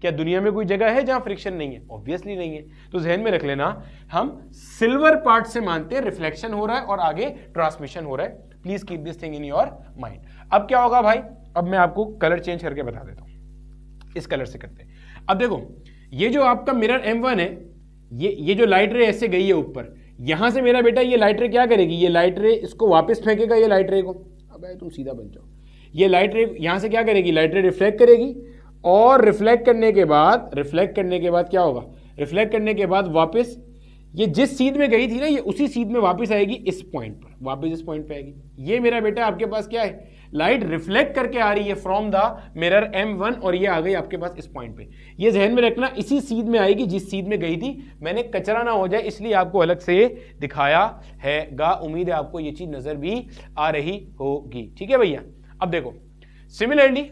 क्या दुनिया में कोई जगह है जहां फ्रिक्शन नहीं है? ऑब्वियसली नहीं है। तो जहन में रख लेना, हम सिल्वर पार्ट से मानते हैं रिफ्लेक्शन हो रहा है और आगे ट्रांसमिशन हो रहा है। Please keep this thing in your mind. अब क्या होगा भाई, अब मैं आपको कलर चेंज करके बता देता हूं। इस कलर से करते हैं। अब देखो, ये जो आपका मिरर M1 है, ये जो लाइट रे ऐसे गई है ऊपर, यहां से मेरा बेटा ये लाइट रे क्या करेगी, ये लाइट रे इसको वापस फेंकेगा, ये लाइट रे को। अब तुम सीधा बन जाओ। ये लाइट रे यहां से क्या करेगी, लाइट रे रिफ्लेक्ट करेगी, और रिफ्लेक्ट करने के बाद क्या होगा, रिफ्लेक्ट करने के बाद वापस ये जिस सीध में गई थी ना, ये उसी सीध में वापस आएगी इस पॉइंट पर, वापस इस पॉइंट पे आएगी। ये मेरा बेटा आपके पास क्या है, लाइट रिफ्लेक्ट करके आ रही है फ्रॉम द मिरर M1 और ये आ गई आपके पास इस पॉइंट पे। ये ध्यान में रखना, इसी सीध में आएगी जिस सीध में गई थी। मैंने कचरा ना हो जाए इसलिए आपको अलग से दिखाया हैगा। उम्मीद है आपको ये चीज नजर भी आ रही होगी। ठीक है भैया। अब देखो सिमिलरली,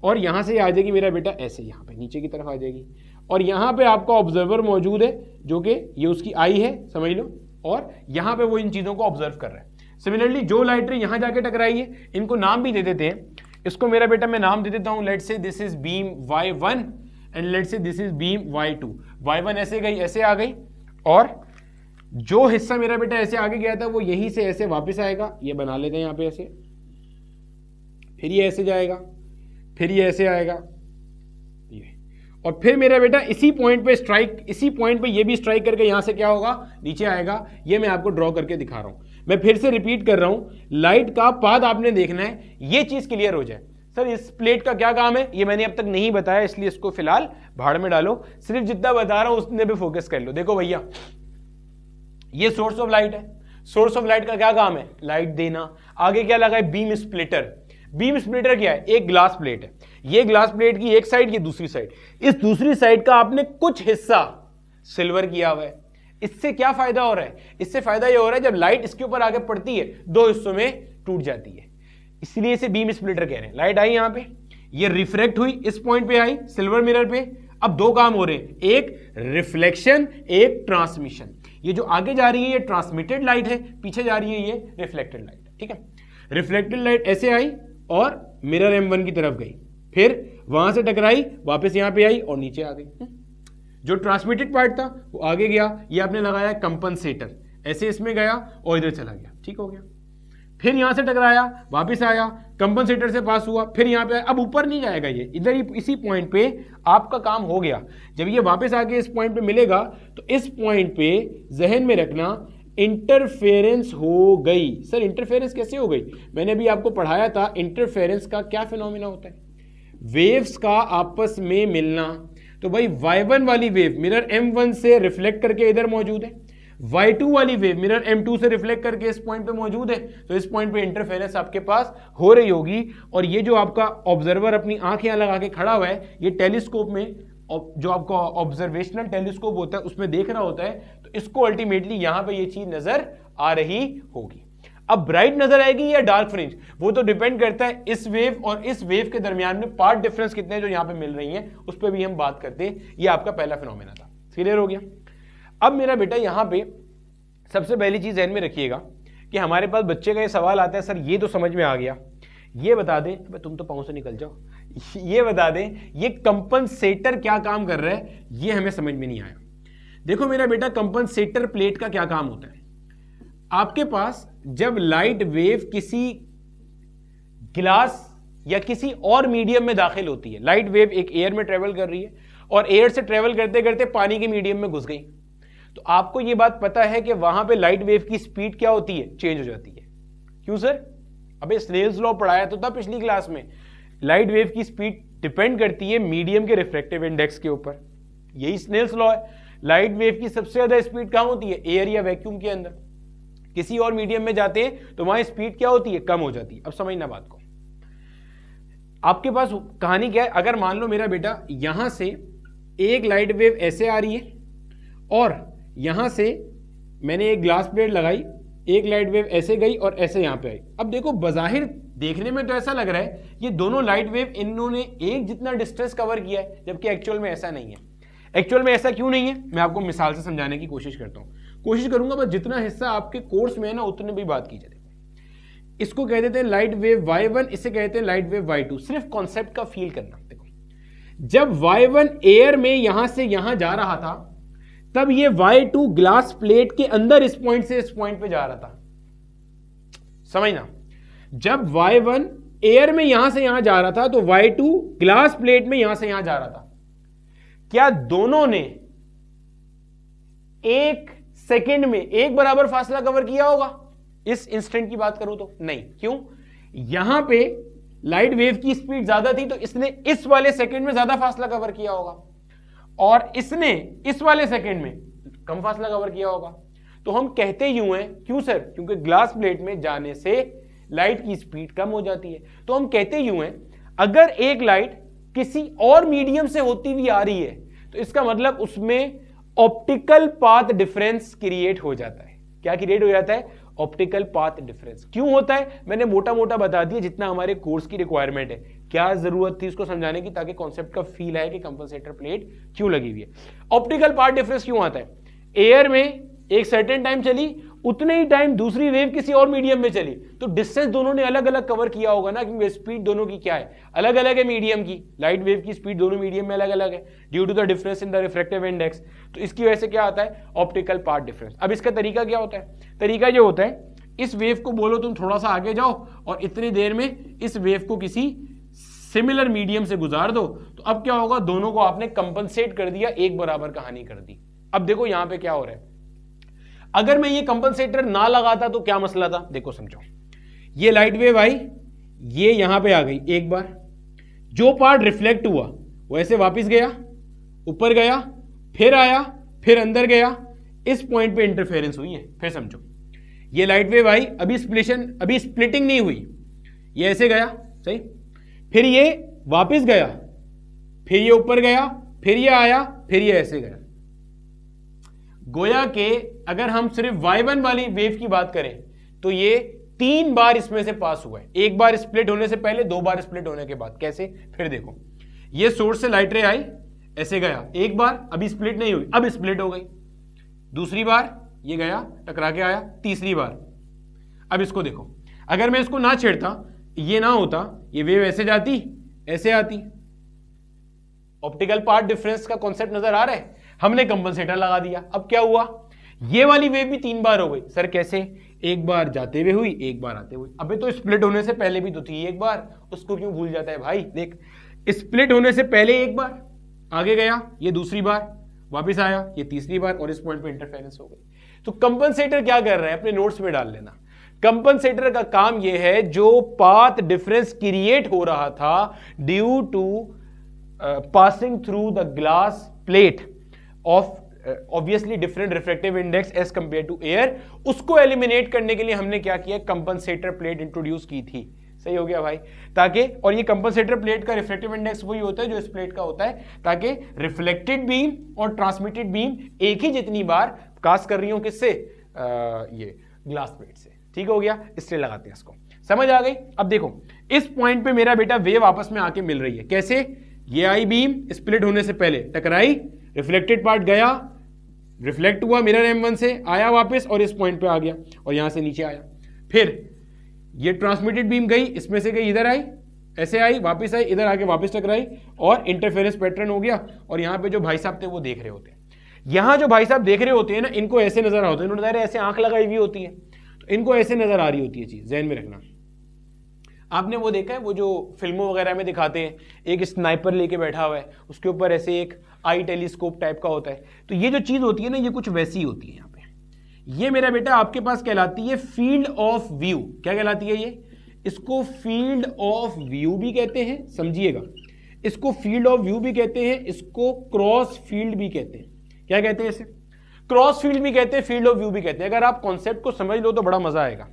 और यहां से आ जाएगी मेरा बेटा ऐसे, यहां पे नीचे की तरफ आ जाएगी, और यहां पे आपका ऑब्जर्वर मौजूद है जो कि ये उसकी आई है, समझ लो, और यहां पे वो इन चीजों को ऑब्जर्व कर रहा है। सिमिलरली जो लाइट रे यहां जाके टकराई है, इनको नाम भी दे देते हैं। इसको मेरा बेटा मैं नाम दे देता हूं, let's say this is beam Y1 and let's say this is beam Y2। Y1 ऐसे गई, ऐसे आ गई, और जो हिस्सा मेरा बेटा ऐसे आगे गया था वो यहीं से ऐसे वापस आएगा। ये बना लेते हैं यहां पे ऐसे, फिर ये ऐसे जाएगा, फिर ये ऐसे आएगा, ये, और फिर मेरा बेटा इसी पॉइंट पे स्ट्राइक, इसी पॉइंट पे ये भी स्ट्राइक करके यहां से क्या होगा, नीचे आएगा। ये मैं आपको ड्रॉ करके दिखा रहा हूं। मैं फिर से रिपीट कर रहा हूं, लाइट का पाथ आपने देखना है, ये चीज क्लियर हो जाए। सर इस प्लेट का क्या काम है, ये मैंने अब तक नहीं बताया, इसलिए इसको फिलहाल भाड़ में डालो। सिर्फ जितना बता रहा हूं उसने पे फोकस कर लो। देखो भैया, ये सोर्स ऑफ लाइट है। सोर्स ऑफ लाइट का क्या काम है, लाइट देना। आगे क्या लगा है, बीम स्प्लिटर। बीम स्प्लिटर क्या है, एक ग्लास प्लेट है। ये ग्लास प्लेट की एक साइड, ये दूसरी साइड। इस दूसरी साइड का आपने कुछ हिस्सा सिल्वर किया हुआ है। इससे क्या फायदा हो रहा है, इससे फायदा ये हो रहा है जब लाइट इसके ऊपर आगे पड़ती है दो हिस्सों में टूट जाती है, इसलिए इसे बीम स्प्लिटर कह रहे हैं। लाइट आई यहां पे, ये रिफ्लेक्ट हुई, इस पॉइंट पे आई सिल्वर मिरर पे। अब दो काम हो रहे हैं, एक रिफ्लेक्शन, एक ट्रांसमिशन। ये जो आगे जा रही है ये ट्रांसमिटेड लाइट है, पीछे जा रही है ये रिफ्लेक्टेड लाइट। ठीक है, रिफ्लेक्टेड लाइट ऐसे आई और मिरर M1 की तरफ गई, फिर वहां से टकराई, वापस यहां पे आई और नीचे आ गई। जो ट्रांसमिटेड पार्ट था वो आगे गया, ये आपने लगाया कंपनसेटर, ऐसे इसमें गया और इधर चला गया। ठीक हो गया। फिर यहां से टकराया, वापस आया, कंपनसेटर से पास हुआ, फिर यहां पे आया। अब ऊपर नहीं जाएगा, ये इधर ही इसी पॉइंट पे आपका काम हो गया। जब ये वापस आके इस पॉइंट पे मिलेगा तो इस पॉइंट पे जहन में रखना इंटरफेरेंस हो गई। सर इंटरफेरेंस कैसे हो गई, मैंने अभी आपको पढ़ाया था इंटरफेरेंस का क्या फिनोमिना होता है, वेव्स का आपस में मिलना। तो भाई Y1 वाली वेव मिरर M1 से रिफ्लेक्ट करके इधर मौजूद है, Y2 वाली वेव मिरर M2 से रिफ्लेक्ट करके इस पॉइंट पे मौजूद है। तो इस पॉइंट पे इंटरफेरेंस आपके पास हो रही होगी। और ये जो आपका ऑब्जर्वर अपनी आंख यहां लगा के खड़ा हुआ है, ये टेलीस्कोप में जो आपका ऑब्जर्वेशनल टेलीस्कोप होता है उसमें देख रहा होता है, तो इसको अल्टीमेटली यहां पे ये चीज नजर आ रही होगी। अब ब्राइट नजर आएगी या डार्क फ्रिंज, वो तो डिपेंड करता है इस वेव और इस वेव के दरमियान में पार्ट डिफरेंस कितने जो यहां पे मिल रही हैं, उस पर भी हम बात करते हैं। ये आपका पहला फिनोमेना था, क्लियर हो गया। अब मेरा बेटा यहां पे सबसे पहली चीज ध्यान में रखिएगा कि हमारे पास बच्चे का ये सवाल आता है, सर ये तो समझ में आ गया, ये बता दें, तुम तो पाँव से निकल जाओ, ये बता दें ये कंपनसेटर क्या काम कर रहा है, ये हमें समझ में नहीं आया। देखो मेरा बेटा, कंपनसेटर प्लेट का क्या काम होता है। आपके पास जब लाइट वेव किसी गिलास या किसी और मीडियम में दाखिल होती है, लाइट वेव एक एयर में ट्रेवल कर रही है और एयर से ट्रेवल करते करते पानी के मीडियम में घुस गई, तो आपको यह बात पता है कि वहां पे लाइट वेव की स्पीड क्या होती है, चेंज हो जाती है। क्यों सर? अबे स्नेल्स लॉ पढ़ाया तो था पिछली क्लास में। लाइट वेव की स्पीड डिपेंड करती है मीडियम के रिफ्रैक्टिव इंडेक्स के ऊपर, यही स्नेल्स लॉ है। लाइट वेव की सबसे ज्यादा स्पीड कहां होती है? एयर या वैक्यूम के अंदर। किसी और मीडियम में जाते हैं तो वहां स्पीड क्या होती है? कम हो जाती है। अब समझना बात को। आपके पास कहानी क्या है, अगर मान लो मेरा बेटा यहां से एक लाइट वेव ऐसे आ रही है और यहां से मैंने एक ग्लास प्लेट लगाई, एक लाइट वेव ऐसे गई और ऐसे यहां पे आई। अब देखो बज़ाहिर देखने में तो ऐसा लग रहा है ये दोनों लाइट वेव इन्होंने एक जितना डिस्टेंस कवर किया है, जबकि एक्चुअल में ऐसा नहीं है। एक्चुअल में ऐसा क्यों नहीं है, मैं आपको मिसाल से समझाने की कोशिश करता हूं। कोशिश करूंगा बस जितना हिस्सा आपके कोर्स में है ना उतने भी बात की जाए। इसको कह देते हैं लाइट वेव y1, इसे कहते हैं लाइट वेव y2। सिर्फ कॉन्सेप्ट का फील करना। देखो जब y1 एयर में यहां से यहां जा रहा था, तब ये y2 ग्लास प्लेट के अंदर इस पॉइंट से इस पॉइंट पे जा रहा था। समझना, जब y1 एयर में यहां से यहां जा रहा था तो y2 ग्लास प्लेट में यहां से यहां जा रहा था। क्या दोनों ने एक सेकेंड में एक बराबर फासला कवर किया होगा? इस इंस्टेंट की बात करूं तो नहीं। क्यों? यहां पे लाइट वेव की स्पीड ज्यादा थी तो इसने इस वाले सेकंड में ज्यादा फासला कवर किया होगा और इसने इस वाले सेकंड में कम फासला कवर किया होगा। तो हम कहते यूं हैं, क्यों सर? क्योंकि ग्लास प्लेट में जाने से लाइट की स्पीड कम हो जाती है। तो हम कहते यूं हैं, अगर एक लाइट किसी और मीडियम से होती हुई आ रही है तो इसका मतलब उसमें ऑप्टिकल पाथ डिफरेंस क्रिएट हो जाता है। क्या क्रिएट हो जाता है? Optical path difference. क्यों होता है मैंने मोटा मोटा बता दिया, जितना हमारे कोर्स की रिक्वायरमेंट है। क्या जरूरत थी इसको समझाने की, ताकि कॉन्सेप्ट का फील है कि कंपनसेटर प्लेट क्यों लगी हुई है। ऑप्टिकल पाथ डिफरेंस क्यों आता है? एयर में एक सर्टेन टाइम चली, उतने ही टाइम दूसरी वेव किसी और मीडियम में चली, तो डिस्टेंस दोनों ने अलग अलग कवर किया होगा ना, क्योंकि स्पीड दोनों की क्या है? अलग अलग है मीडियम की। लाइट वेव की स्पीड दोनों मीडियम में अलग अलग है due to the difference in the refractive index. तो इसकी वजह से क्या आता है? Optical path difference. अब इसका तरीका क्या होता है? तरीका ये होता है, इस वेव को बोलो तुम थोड़ा सा आगे जाओ और इतनी देर में इस वेव को किसी सिमिलर मीडियम से गुजार दो, तो अब क्या होगा? दोनों को आपने कंपनसेट कर दिया, एक बराबर कहानी कर दी। अब देखो यहां पे क्या हो रहा है, अगर मैं ये कंपनसेटर ना लगाता तो क्या मसला था? देखो समझो, ये लाइट वेव आई, ये यहां पे आ गई, एक बार जो पार्ट रिफ्लेक्ट हुआ वो ऐसे वापस गया, ऊपर गया, फिर आया, फिर अंदर गया, इस पॉइंट पे इंटरफेरेंस हुई है। फिर समझो, ये लाइट वेव आई, अभी स्प्लिटिंग नहीं हुई, ये ऐसे गया, सही, फिर ये वापस गया, फिर ये ऊपर गया, फिर ये आया, फिर ये ऐसे गया। गोया के अगर हम सिर्फ y1 वाली वेव की बात करें तो ये 3 बार इसमें से पास हुआ है, एक बार स्प्लिट होने से पहले, 2 बार स्प्लिट होने के बाद। कैसे? फिर देखो, ये सोर्स से लाइट रे आई, ऐसे गया, एक बार, अभी स्प्लिट नहीं हुई, अब स्प्लिट हो गई, दूसरी बार ये गया, टकरा के आया, तीसरी बार। अब इसको देखो, अगर मैं इसको ना छेड़ता, ये ना होता, ये वेव ऐसे जाती, ऐसे आती। ऑप्टिकल पाथ डिफरेंस का कॉन्सेप्ट नजर आ रहा है? हमने कंपनसेटर लगा दिया, अब क्या हुआ? ये वाली वेव भी 3 बार हो गई। सर कैसे? एक बार जाते हुए हुई, एक बार आते हुए। अबे तो स्प्लिट होने से पहले भी तो थी एक बार, उसको क्यों भूल जाता है भाई? देख, स्प्लिट होने से पहले एक बार आगे गया, ये दूसरी बार वापस आया, ये तीसरी बार, और इस पॉइंट पे इंटरफेरेंस हो गई। तो कंपनसेटर क्या कर रहा है? अपने नोट्स में डाल लेना। कंपनसेटर का काम यह है, जो पाथ डिफरेंस क्रिएट हो रहा था due to passing through the glass plate of obviously different refractive index as compare to air, उसको एलिमिनेट करने के लिए हमने क्या किया? कंपनसेटर प्लेट इंट्रोड्यूस की थी। सही हो गया भाई? ताकि, और ये कंपनसेटर प्लेट का रिफ्रैक्टिव इंडेक्स वही होता है जो इस प्लेट का होता है, ताकि रिफ्लेक्टेड बीम और ट्रांसमिटेड बीम एक ही जितनी बार कास्ट कर रही हो, किससे? ये ग्लास प्लेट से। ठीक हो गया? इसलिए लगाते हैं इसको। समझ आ गई? अब देखो, इस पॉइंट पे मेरा बेटा वेव आपस में आके मिल रही है। कैसे? ये आई बीम, स्प्लिट होने से पहले टकराई, रिफ्लेक्टेड पार्ट गया, रिफ्लेक्ट हुआ मिरर M1 से, आया वापस और इस पॉइंट पे आ गया और यहां से नीचे आया। फिर ये ट्रांसमिटेड बीम गई, इसमें से गई इधर आई, ऐसे आई, वापस आई, इधर आके वापस टकराई और इंटरफेरेंस पैटर्न हो गया। और यहां पे जो भाई साहब थे वो देख रहे होते हैं। यहां जो भाई साहब देख रहे होते हैं ना, इनको ऐसे नजर होते हैं, इन्होंने ऐसे आंख लगाई हुई होती है, तो इनको ऐसे नजर आ रही होती है चीज, ध्यान में रखना। आपने वो देखा है, वो जो फिल्मों वगैरह में दिखाते हैं, एक स्नाइपर लेके बैठा हुआ है, उसके ऊपर ऐसे एक आई टेलीस्कोप टाइप का होता है, तो ये जो चीज होती है ना, ये कुछ वैसी होती है। यहाँ पे ये मेरा बेटा आपके पास कहलाती है फील्ड ऑफ व्यू। क्या कहलाती है ये? इसको फील्ड ऑफ व्यू भी कहते हैं, समझिएगा, इसको फील्ड ऑफ व्यू भी कहते हैं, इसको क्रॉस फील्ड भी कहते हैं। क्या कहते हैं इसे? क्रॉस फील्ड भी कहते हैं, फील्ड ऑफ व्यू भी कहते हैं। अगर आप कॉन्सेप्ट को समझ लो तो बड़ा मजा आएगा।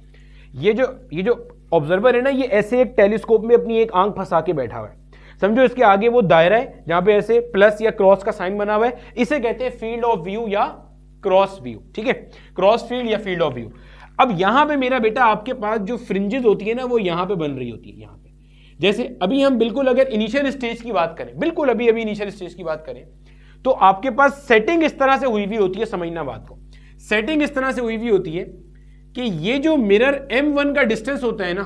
ये जो ऑब्जर्वर है ना, ये ऐसे एक टेलीस्कोप में अपनी एक आंख फंसा के बैठा हुआ है, समझो इसके आगे वो दायरा है जहां पे ऐसे प्लस या क्रॉस का साइन बना हुआ है, इसे कहते हैं फील्ड ऑफ व्यू या क्रॉस व्यू। ठीक है, क्रॉस फील्ड या फील्ड ऑफ व्यू। अब यहां पे मेरा बेटा आपके पास जो फ्रिंजेस होती है ना, वो यहां पे बन रही होती है। यहां पे जैसे अभी हम बिल्कुल अगर इनिशियल स्टेज की बात करें, बिल्कुल अभी इनिशियल स्टेज की बात करें, तो आपके पास सेटिंग इस तरह से हुई हुई होती है, समझना बात को। सेटिंग इस तरह से हुई हुई होती है कि ये जो मिरर M1 का डिस्टेंस होता है ना,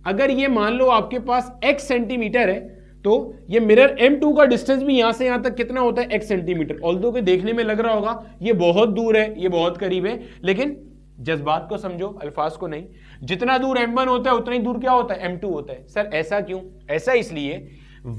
अगर ये मान लो आपके पास x सेंटीमीटर है, तो ये मिरर M2 का डिस्टेंस भी यहां से यहां तक कितना होता है? x centimetre. ऑल्दो के देखने में लग रहा होगा ये बहुत दूर है, ये बहुत करीब है, लेकिन जज्बात को समझो, अल्फाज को नहीं। जितना दूर M1 होता है उतना ही दूर क्या होता है? M2 होता है। सर ऐसा क्यों? ऐसा इसलिए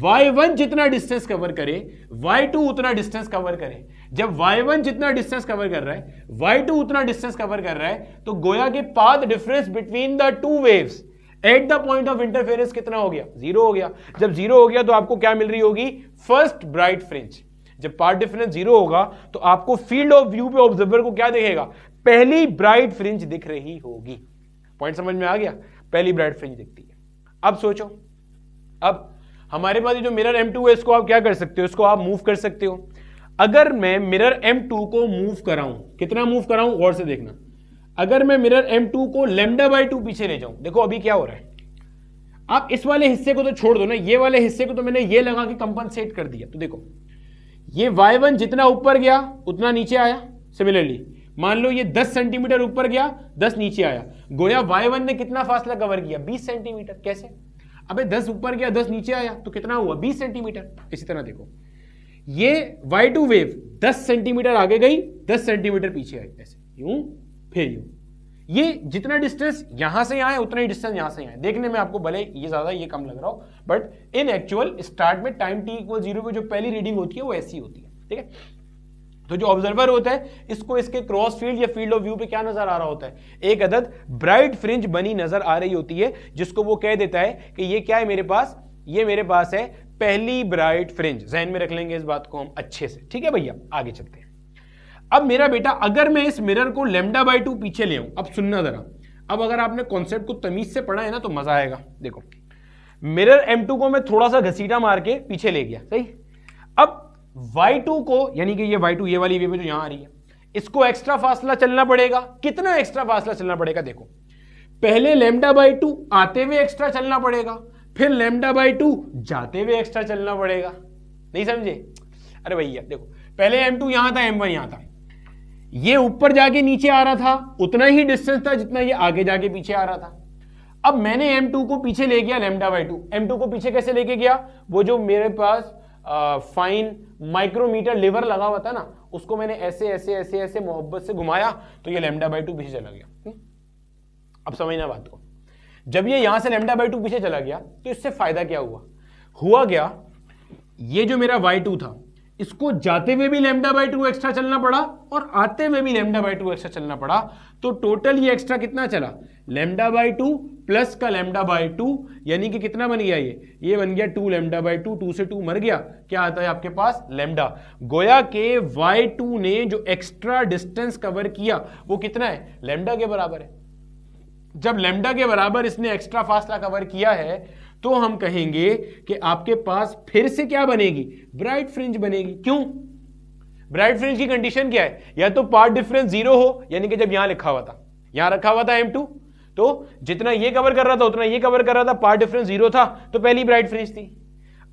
y1 जितना डिस्टेंस कवर करे, y2 उतना डिस्टेंस कवर करे। जब y1 जितना डिस्टेंस कवर कर रहा है, y2 उतना डिस्टेंस कवर कर रहा है, तो गोया के path difference between the two waves at the point of interference कितना हो गया? 0 हो गया। जब 0 हो गया तो आपको क्या मिल रही होगी? First bright fringe. जब पाथ डिफरेंस 0 होगा तो आपको फील्ड ऑफ व्यू पे ऑब्जर्वर को क्या दिखेगा? पहली ब्राइट फ्रिंज दिख रही होगी। पॉइंट समझ में आ गया? पहली ब्राइट फ्रिंज दिखती है। अब सोचो, अब हमारे पास ये जो मिरर M2 है, इसको आप क्या कर सकते हो? इसको आप मूव कर सकते हो। अगर मैं मिरर M2 को मूव कराऊं, कितना मूव कराऊं? गौर से देखना। अगर मैं मिरर M2 को λ/2 पीछे ले जाऊं, देखो अभी क्या हो रहा है। आप इस वाले हिस्से को तो छोड़ दो ना, ये वाले हिस्से को तो मैंने ये लगा के कंपनसेट कर दिया। तो देखो ये y1 जितना ऊपर गया उतना नीचे आया। सिमिलरली मान लो ये 10 सेंटीमीटर ऊपर गया, 10 नीचे आया। गोया y1 ने कितना फासला कवर किया? 20 सेंटीमीटर। कैसे? अबे 10 ऊपर गया, 10 नीचे आया, तो कितना हुआ? 20 सेंटीमीटर। इसी तरह देखो ये y2 वेव 10 सेंटीमीटर आगे गई, 10 सेंटीमीटर पीछे आई, ऐसे यूं फिर यूं। ये जितना डिस्टेंस यहां से यहां है उतना ही डिस्टेंस यहां से यहां है। देखने में आपको भले ये ज्यादा ये कम लग रहा हो, बट इन एक्चुअल स्टार्ट में टाइम t = 0 पे जो पहली रीडिंग होती है वो ऐसी होती है। ठीक है, तो जो ऑब्जर्वर होता है इसको इसके क्रॉस फील्ड या फील्ड ऑफ व्यू पे क्या नजर आ रहा होता है? एक अदद ब्राइट फ्रिंज बनी नजर आ रही होती है, जिसको वो कह देता है कि ये क्या है मेरे पास? ये मेरे पास है पहली ब्राइट फ्रिंज। ज़हन में रख लेंगे इस बात को हम अच्छे से। ठीक है भैया, आगे चलते हैं। अब मेरा बेटा अगर मैं इस मिरर को λ/2 पीछे ले आऊं, अब सुनना जरा, अब अगर आपने कॉन्सेप्ट को तमीज से पढ़ा है ना तो मजा आएगा। देखो मिरर M2 को मैं थोड़ा सा घसीटा मार के पीछे ले गया, सही। अब y2 को, यानी कि ये y2 ये वाली वेव जो यहां आ रही है, इसको एक्स्ट्रा फासला चलना पड़ेगा। कितना एक्स्ट्रा फासला चलना पड़ेगा? देखो पहले λ/2 आते हुए एक्स्ट्रा चलना पड़ेगा, फिर λ/2 जाते हुए एक्स्ट्रा चलना पड़ेगा। नहीं समझे? अरे भैया देखो, पहले M2 यहां था, M1 यहां था, ये ऊपर जाके नीचे आ रहा था, उतना ही डिस्टेंस था जितना ये आगे जाके पीछे आ रहा था। अब मैंने M2 को पीछे ले गया λ/2। M2 को पीछे कैसे लेके गया? वो जो मेरे पास फाइन माइक्रोमीटर लीवर लगा हुआ था ना, उसको मैंने ऐसे ऐसे ऐसे ऐसे मोहब्बत से घुमाया तो ये λ/2 पीछे चला गया। अब समझना बात को, जब ये यहां से λ/2 पीछे चला गया तो इससे फायदा क्या हुआ? हुआ क्या, ये जो मेरा y2 था इसको जाते हुए भी λ/2 एक्स्ट्रा चलना पड़ा और आते हुए भी λ/2 एक्स्ट्रा चलना पड़ा, तो टोटल ये एक्स्ट्रा कितना चला? λ/2 प्लस का λ/2, यानी कि कितना बन गया? ये बन गया 2 λ/2। 2 से 2 मर गया, क्या आता है आपके पास? लैम्डा। गोया के y2 ने जो एक्स्ट्रा डिस्टेंस कवर किया वो कितना है? लैम्डा के बराबर है। जब लैम्डा के बराबर इसने एक्स्ट्रा फासला कवर किया है तो हम कहेंगे कि आपके पास फिर से क्या बनेगी? ब्राइट फ्रिंज बनेगी। क्यों? ब्राइट फ्रिंज की कंडीशन क्या है? या तो पाथ डिफरेंस 0 हो, यानी कि जब यहां लिखा हुआ था, यहां रखा हुआ था M2, तो जितना ये कवर कर रहा था उतना ये कवर कर रहा था, पाथ डिफरेंस 0 था, तो पहली ब्राइट फ्रिंज थी।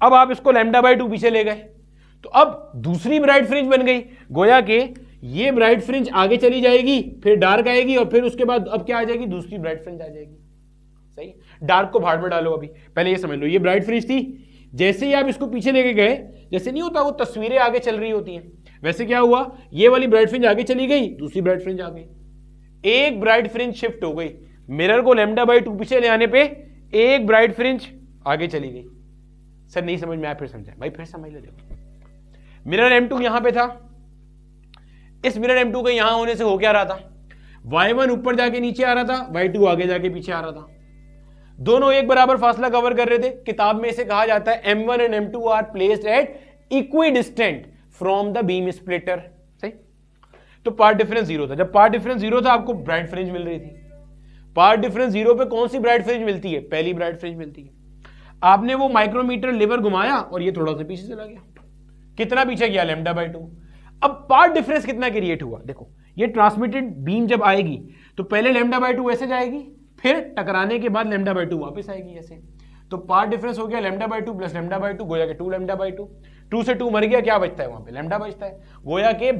अब आप इसको λ/2 पीछे ले गए तो अब दूसरी ब्राइट फ्रिंज बन गई। गोया के ये ब्राइट फ्रिंज आगे चली जाएगी, फिर डार्क आएगी, और फिर उसके बाद अब क्या आ जाएगी? दूसरी ब्राइट फ्रिंज आ जाएगी। सही, डार्क को भाड़ में डालो। अभी पहले ये समझ लो, ये ब्राइट फ्रिंज थी, जैसे ही आप इसको पीछे लेके गए, जैसे नहीं होता वो तस्वीरें आगे चल रही होती हैं, वैसे क्या हुआ, ये वाली ब्राइट फ्रिंज आगे चली गई, दूसरी ब्राइट फ्रिंज आ गई, एक ब्राइट फ्रिंज शिफ्ट हो गई, मिरर को λ/2 पीछे ले आने पे एक ब्राइट फ्रिंज आगे चली गई। सर नहीं समझ में आया, फिर समझाए भाई, फिर समझ ले। देखो मिरर M2 यहां पे था, इस मिरर M2 के यहां होने से हो क्या रहा था, Y1 ऊपर जाके नीचे आ रहा था, Y2 आगे जाके पीछे आ रहा था, दोनों एक बराबर फासला कवर कर रहे थे। किताब में इसे कहा जाता है M1 and M2 are placed at equidistant from the beam splitter. सही, तो पार्ट डिफरेंस जीरो था। जब पार्ट डिफरेंस जीरो था आपको ब्राइट फ्रिंज मिल रही थी। पार्ट डिफरेंस जीरो पे कौन सी ब्राइट फ्रिंज मिलती है, पहली ब्राइट फ्रिंज मिलती है। आपने वो माइक्रोमीटर लीवर घुमाया और ये थोड़ा सा पीछे चला गया, कितना पीछे गया, λ/2। अब पार्ट डिफरेंस कितना क्रिएट हुआ, देखो ये ट्रांसमिटेड बीम जब आएगी तो पहले λ/2 ऐसे जाएगी, फिर टकराने के बाद λ/2 वापस आएगी ऐसे, तो पार्ट डिफरेंस हो गया λ/2 प्लस λ/2, गोया के 2 λ/2, 2 से 2 मर गया, क्या बचता है वहां पे, लैम्डा बचता है। गोया के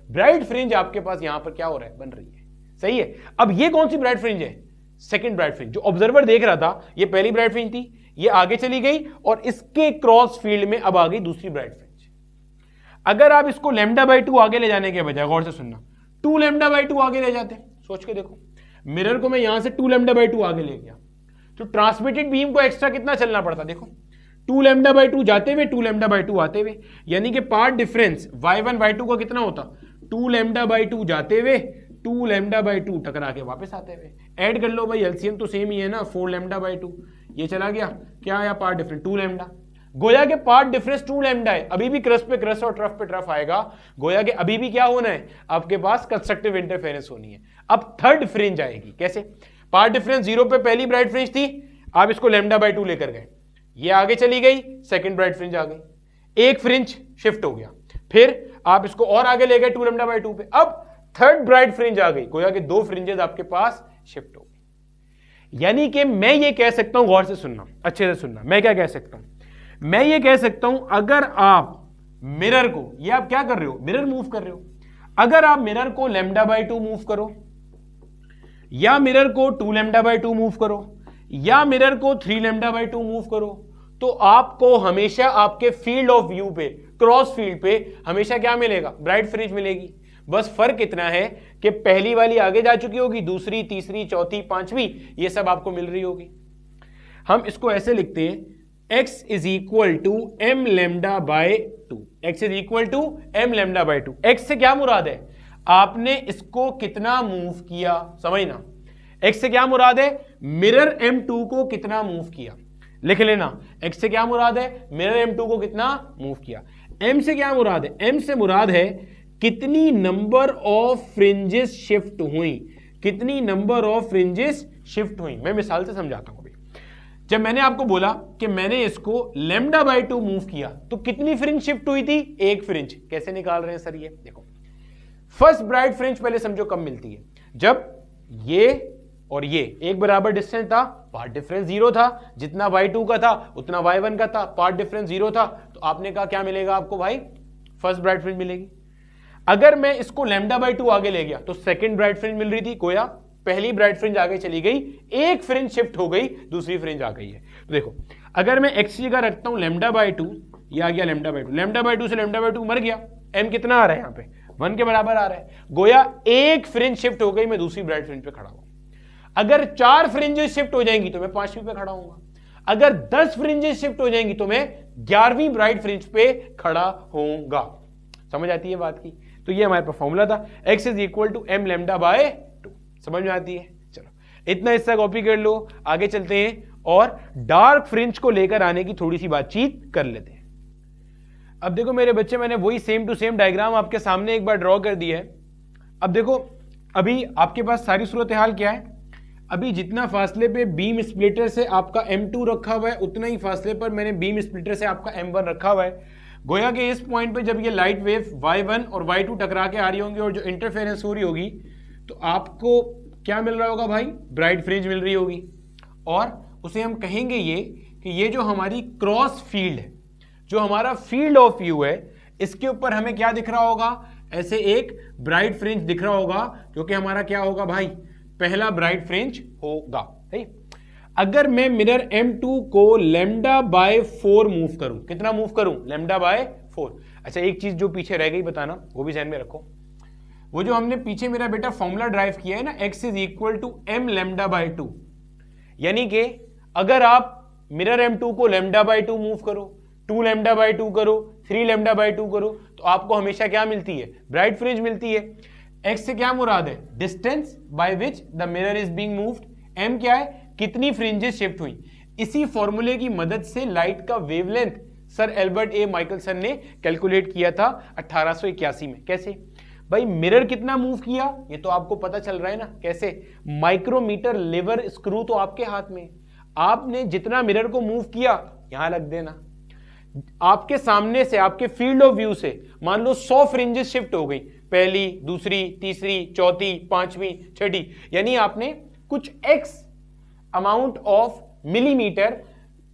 ब्राइट फ्रिंज आपके पास यहां पर क्या हो रहा है, बन रही है। सही है। अब ये कौन सी ब्राइट फ्रिंज है, सेकंड ब्राइट फ्रिंज। जो ऑब्जर्वर देख रहा था ये पहली ब्राइट फ्रिंज थी, ये आगे चली गई और इसके क्रॉस फील्ड में अब आ गई दूसरी ब्राइट फ्रिंज। अगर आप इसको λ/2 आगे ले जाने के बजाय, गौर से सुनना, 2 λ/2 आगे ले जाते, सोच के देखो, मिरर को मैं यहां से 2 λ/2 आगे ले गया तो ट्रांसमिटेड बीम को एक्स्ट्रा कितना चलना पड़ता, देखो 2 λ/2 जाते हुए 2 λ/2 आते हुए, यानी कि पार्ट डिफरेंस y1 y2 का कितना होता, 2 λ/2 जाते हुए 2 λ/2 टकरा के वापस आते हुए। ऐड कर लो भाई, एलसीएम तो सेम ही है ना, 4 λ/2, ये चला गया, क्या आया पार्ट डिफरेंस 2 λ। गोया के पार्ट डिफरेंस 2 λ है, अभी भी क्रस्ट पे क्रस्ट और ट्रफ पे ट्रफ आएगा। गोया के अभी भी क्या होना है, आपके पास कंस्ट्रक्टिव इंटरफेरेंस होनी है। अब थर्ड फ्रिंज आएगी, कैसे, पार्ट डिफरेंस 0 पे पहली ब्राइट फ्रिंज थी, आप इसको λ/2 लेकर गए, ये आगे चली गई, सेकंड ब्राइट फ्रिंज आ गई, एक फ्रिंज शिफ्ट हो गया, फिर आप इसको और आगे ले गए 2 λ/2 पे, अब थर्ड ब्राइट फ्रिंज आ गई, गोया के 2 फ्रिंजेस आपके पास शिफ्ट हो गई। यानी कि मैं ये कह सकता हूं, गौर से सुनना, अच्छे से सुनना, मैं क्या कह सकता हूं, मैं ये कह सकता हूं, अगर आप मिरर को, ये आप क्या कर रहे हो, मिरर मूव कर रहे हो, अगर आप मिरर को λ/2 मूव करो, या मिरर को 2 λ/2 मूव करो, या मिरर को 3 λ/2 मूव करो, तो आपको हमेशा आपके फील्ड ऑफ व्यू पे, क्रॉस फील्ड पे हमेशा क्या मिलेगा, ब्राइट फ्रिंज मिलेगी। बस फर्क इतना है कि पहली वाली आगे जा चुकी होगी, दूसरी, तीसरी, चौथी, पांचवी, ये सब आपको मिल रही होगी। हम इसको ऐसे लिखते हैं, x is equal to m λ/2, x is equal to m λ/2। x से क्या मुराद है, आपने इसको कितना मूव किया, समझना, x से क्या मुराद है, मिरर M2 को कितना मूव किया, लिख लेना, x से क्या मुराद है, मिरर M2 को कितना मूव किया। m से क्या मुराद है, m से मुराद है कितनी नंबर ऑफ फ्रिंजेस शिफ्ट हुई, कितनी नंबर ऑफ फ्रिंजेस शिफ्ट हुई। मैं मिसाल से समझाता हूं। अभी जब मैंने आपको बोला कि मैंने इसको λ/2 मूव किया तो कितनी फ्रिंज शिफ्ट हुई थी, एक फ्रिंज। कैसे निकाल रहे हैं सर, ये देखो, फर्स्ट ब्राइट फ्रिंज पहले समझो कब मिलती है, जब ये और ये एक बराबर डिस्टेंस था, पार्ट डिफरेंस 0 था, जितना y2 का था उतना y1 का था, पार्ट डिफरेंस 0 था, तो आपने कहा क्या मिलेगा आपको भाई, फर्स्ट ब्राइट फ्रिंज मिलेगी। अगर मैं इसको λ/2 आगे ले गया तो सेकंड ब्राइट फ्रिंज मिल रही थी, गोया पहली ब्राइट फ्रिंज आगे चली गई, एक फ्रिंज शिफ्ट हो गई, दूसरी फ्रिंज आ गई है। तो देखो, अगर मैं x की जगह रखता हूं λ/2, ये आ गया λ/2 से λ/2 मर गया, m कितना आ रहा है यहां पे, 1 के बराबर आ रहा है, गोया एक फ्रिंज शिफ्ट हो गई, मैं दूसरी ब्राइट फ्रिंज पे खड़ा हूं। अगर 4 फ्रिंजेस शिफ्ट हो जाएंगी तो मैं 5वीं पे खड़ा हूंगा, अगर 10 फ्रिंजेस शिफ्ट हो जाएंगी तो मैं 11वीं ब्राइट फ्रिंज पे खड़ा होऊंगा। समझ आती है बात की। तो ये हमारे पास फॉर्मूला था, x is equal to m λ/2। समझ में आती है, चलो इतना हिस्सा कॉपी कर लो, आगे चलते हैं और डार्क फ्रिंज को लेकर आने की थोड़ी सी बातचीत कर लेते हैं। अब देखो मेरे बच्चे, मैंने वही सेम टू सेम डायग्राम आपके सामने एक बार ड्रॉ कर दिया है। अब देखो, अभी आपके पास सारी सूरत हाल क्या है, अभी जितना फासले पे बीम स्प्लिटर से आपका M2 रखा हुआ है, उतना ही फासले पर मैंने बीम स्प्लिटर से आपका M1 रखा हुआ है। गोया के इस पॉइंट पे जब ये लाइट वेव y1 और y2 टकरा के आ रही होंगी और जो इंटरफेरेंस हो रही होगी, तो आपको क्या मिल रहा होगा भाई, ब्राइट फ्रिंज मिल रही होगी, और उसे हम कहेंगे ये कि ये जो हमारी क्रॉस फील्ड है, जो हमारा फील्ड ऑफ व्यू है, इसके ऊपर हमें क्या दिख रहा होगा, ऐसे एक ब्राइट फ्रिंज दिख रहा होगा, जो कि हमारा क्या होगा भाई, पहला ब्राइट फ्रिंज होगा। सही। अगर मैं मिरर M2 को λ/4 मूव करूं, कितना मूव करूं, λ/4, अच्छा एक चीज जो पीछे रह गई बताना, वो भी ध्यान में रखो। वो जो हमने पीछे मेरा बेटा फॉर्मूला ड्राइव किया है ना, x is equal to m lambda by 2, यानी कि अगर आप मिरर m2 को लैम्डा बाय 2 मूव करो, 2 लैम्डा बाय 2 करो, 3 लैम्डा बाय 2 करो, तो आपको हमेशा क्या मिलती है? ब्राइट फ्रिंज मिलती है। x से क्या मुराद है? Distance by which the mirror is being moved. m क्या है? कितनी फ्रिंजेस शिफ्ट हुई। इसी फॉर्मूले की मदद से लाइट का वेवलेंथ सर एल्बर्ट ए माइकलसन ने कैलकुलेट किया था 1881 में। कैसे भाई? मिरर कितना मूव किया ये तो आपको पता चल रहा है ना, कैसे? माइक्रोमीटर लेवर स्क्रू तो आपके हाथ में, आपने जितना मिरर को मूव किया यहां लग देना। आपके सामने से, आपके फील्ड ऑफ व्यू से मान लो 100 फ्रिंजेस शिफ्ट हो गई, पहली, दूसरी, तीसरी, चौथी, पांचवी, छठी, यानी आपने कुछ x amount of millimetre